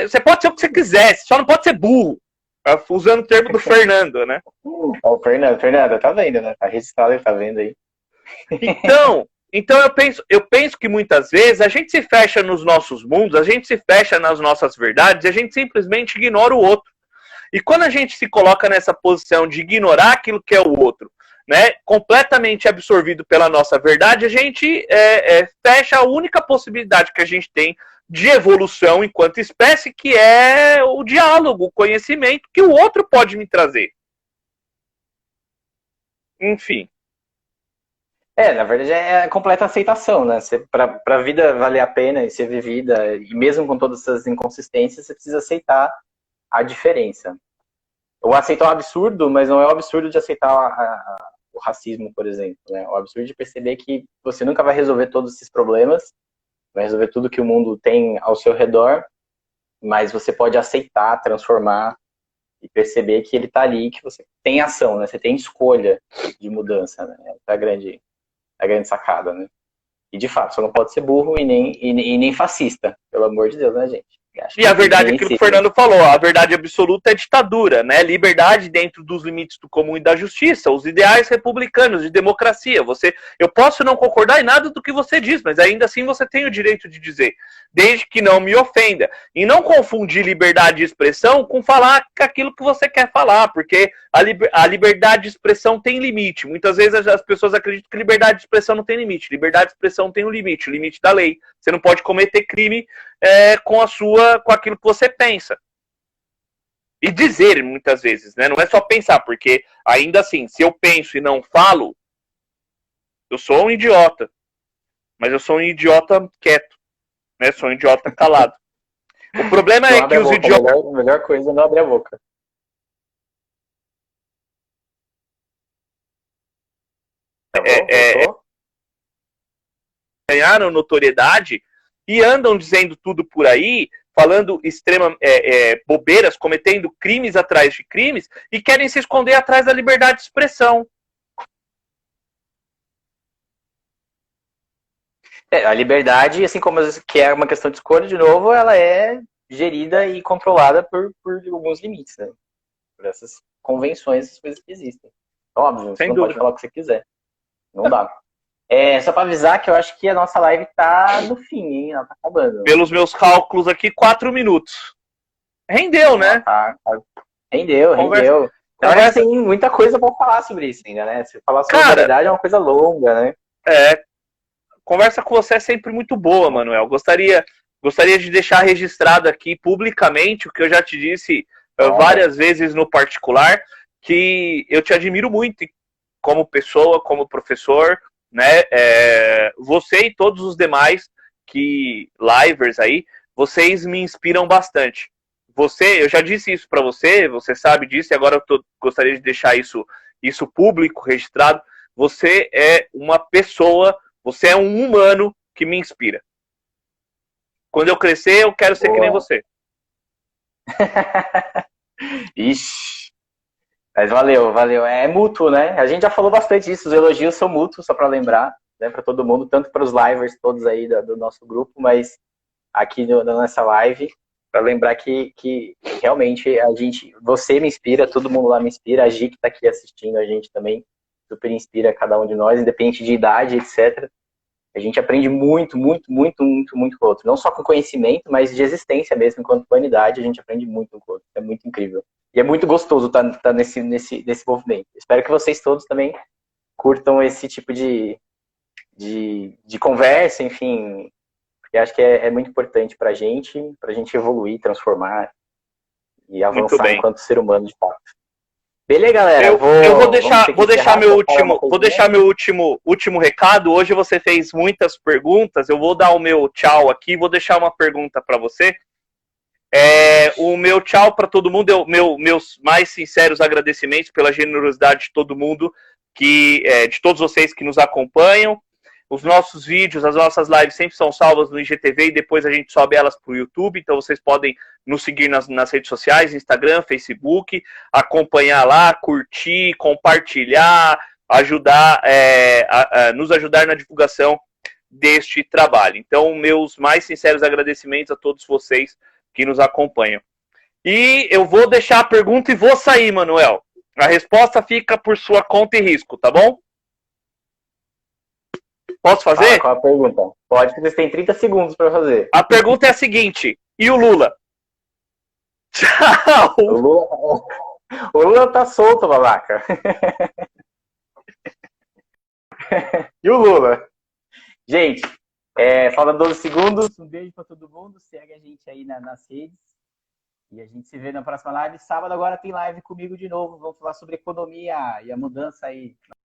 Você pode ser o que você quiser, só não pode ser burro. Usando o termo do Fernando, né? O Fernando, tá vendo, né? Tá registrado, ele tá vendo aí. Então eu penso que muitas vezes a gente se fecha nos nossos mundos, a gente se fecha nas nossas verdades e a gente simplesmente ignora o outro. E quando a gente se coloca nessa posição de ignorar aquilo que é o outro, né, completamente absorvido pela nossa verdade, a gente fecha a única possibilidade que a gente tem de evolução enquanto espécie, que é o diálogo, o conhecimento que o outro pode me trazer. Enfim. Na verdade é a completa aceitação, né? Para a vida valer a pena e ser vivida, e mesmo com todas essas inconsistências, você precisa aceitar a diferença. O aceitar é um absurdo, mas não é o absurdo de aceitar o racismo, por exemplo, né? O absurdo de perceber que você nunca vai resolver todos esses problemas, vai resolver tudo que o mundo tem ao seu redor, mas você pode aceitar, transformar e perceber que ele está ali, que você tem ação, né? Você tem escolha de mudança, né? É a grande sacada, né? E de fato, você não pode ser burro e nem fascista, pelo amor de Deus, né, gente? Acho E que a verdade é nem aquilo que o se... Fernando falou, a verdade absoluta é ditadura, né? Liberdade dentro dos limites do comum e da justiça, os ideais republicanos de democracia. Eu posso não concordar em nada do que você diz, mas ainda assim você tem o direito de dizer, desde que não me ofenda. E não confundir liberdade de expressão com falar aquilo que você quer falar, porque a liberdade de expressão tem limite. Muitas vezes as pessoas acreditam que liberdade de expressão não tem limite. Liberdade de expressão tem um limite, o limite da lei. Você não pode cometer crime com aquilo que você pensa. E dizer, muitas vezes, né? Não é só pensar, porque ainda assim, se eu penso e não falo, eu sou um idiota. Mas eu sou um idiota quieto, né? Sou um idiota calado. O problema Não é que abre a os boca, idiotas... a melhor coisa é não abrir a boca. Voltou? ganharam notoriedade e andam dizendo tudo por aí, falando bobeiras, cometendo crimes atrás de crimes e querem se esconder atrás da liberdade de expressão. A liberdade, assim como que é uma questão de escolha, de novo, ela é gerida e controlada por alguns limites, né? Por essas convenções, essas coisas que existem. Óbvio, você Sem não pode dúvida. falar o que você quiser. Não dá. Só para avisar que eu acho que a nossa live tá no fim, hein? Ela tá acabando. Pelos meus cálculos aqui, 4 minutos. Rendeu, né? Rendeu. Na verdade, tem muita coisa para falar sobre isso ainda, né? Se falar sobre humanidade é uma coisa longa, né? Conversa com você é sempre muito boa, Manuel. Gostaria de deixar registrado aqui publicamente o que eu já te disse várias vezes no particular, que eu te admiro muito como pessoa, como professor, né? Você e todos os demais livers aí, vocês me inspiram bastante. Eu já disse isso para você sabe disso, e agora eu gostaria de deixar isso público, registrado. Você é uma pessoa, você é um humano que me inspira. Quando eu crescer, eu quero ser que nem você. Ixi. Mas valeu. É mútuo, né? A gente já falou bastante disso, os elogios são mútuos, só para lembrar, né, para todo mundo, tanto para os livers todos aí do nosso grupo, mas aqui na nossa live, para lembrar que realmente você me inspira, todo mundo lá me inspira, a Gi que está aqui assistindo a gente também super inspira cada um de nós, independente de idade, etc. A gente aprende muito com o outro. Não só com conhecimento, mas de existência mesmo, enquanto humanidade, a gente aprende muito com o outro. É muito incrível. E é muito gostoso estar nesse movimento. Espero que vocês todos também curtam esse tipo de conversa, enfim. Porque acho que é muito importante pra gente evoluir, transformar e avançar enquanto ser humano de fato. Beleza, galera? Eu vou deixar meu último recado. Hoje você fez muitas perguntas. Eu vou dar o meu tchau aqui. Vou deixar uma pergunta para você. O meu tchau para todo mundo, meus mais sinceros agradecimentos pela generosidade de todo mundo, de todos vocês que nos acompanham. Os nossos vídeos, as nossas lives sempre são salvas no IGTV e depois a gente sobe elas para o YouTube. Então vocês podem nos seguir nas redes sociais, Instagram, Facebook, acompanhar lá, curtir, compartilhar, nos ajudar na divulgação deste trabalho. Então, meus mais sinceros agradecimentos a todos vocês que nos acompanham. E eu vou deixar a pergunta e vou sair, Manuel. A resposta fica por sua conta e risco, tá bom? Posso fazer? Qual a pergunta? Pode, porque você tem 30 segundos para fazer. A pergunta é a seguinte: e o Lula? Tchau! O Lula tá solto, babaca. E o Lula? Gente, falta 12 segundos. Um beijo para todo mundo. Segue a gente aí nas redes. E a gente se vê na próxima live. Sábado agora tem live comigo de novo. Vamos falar sobre economia e a mudança aí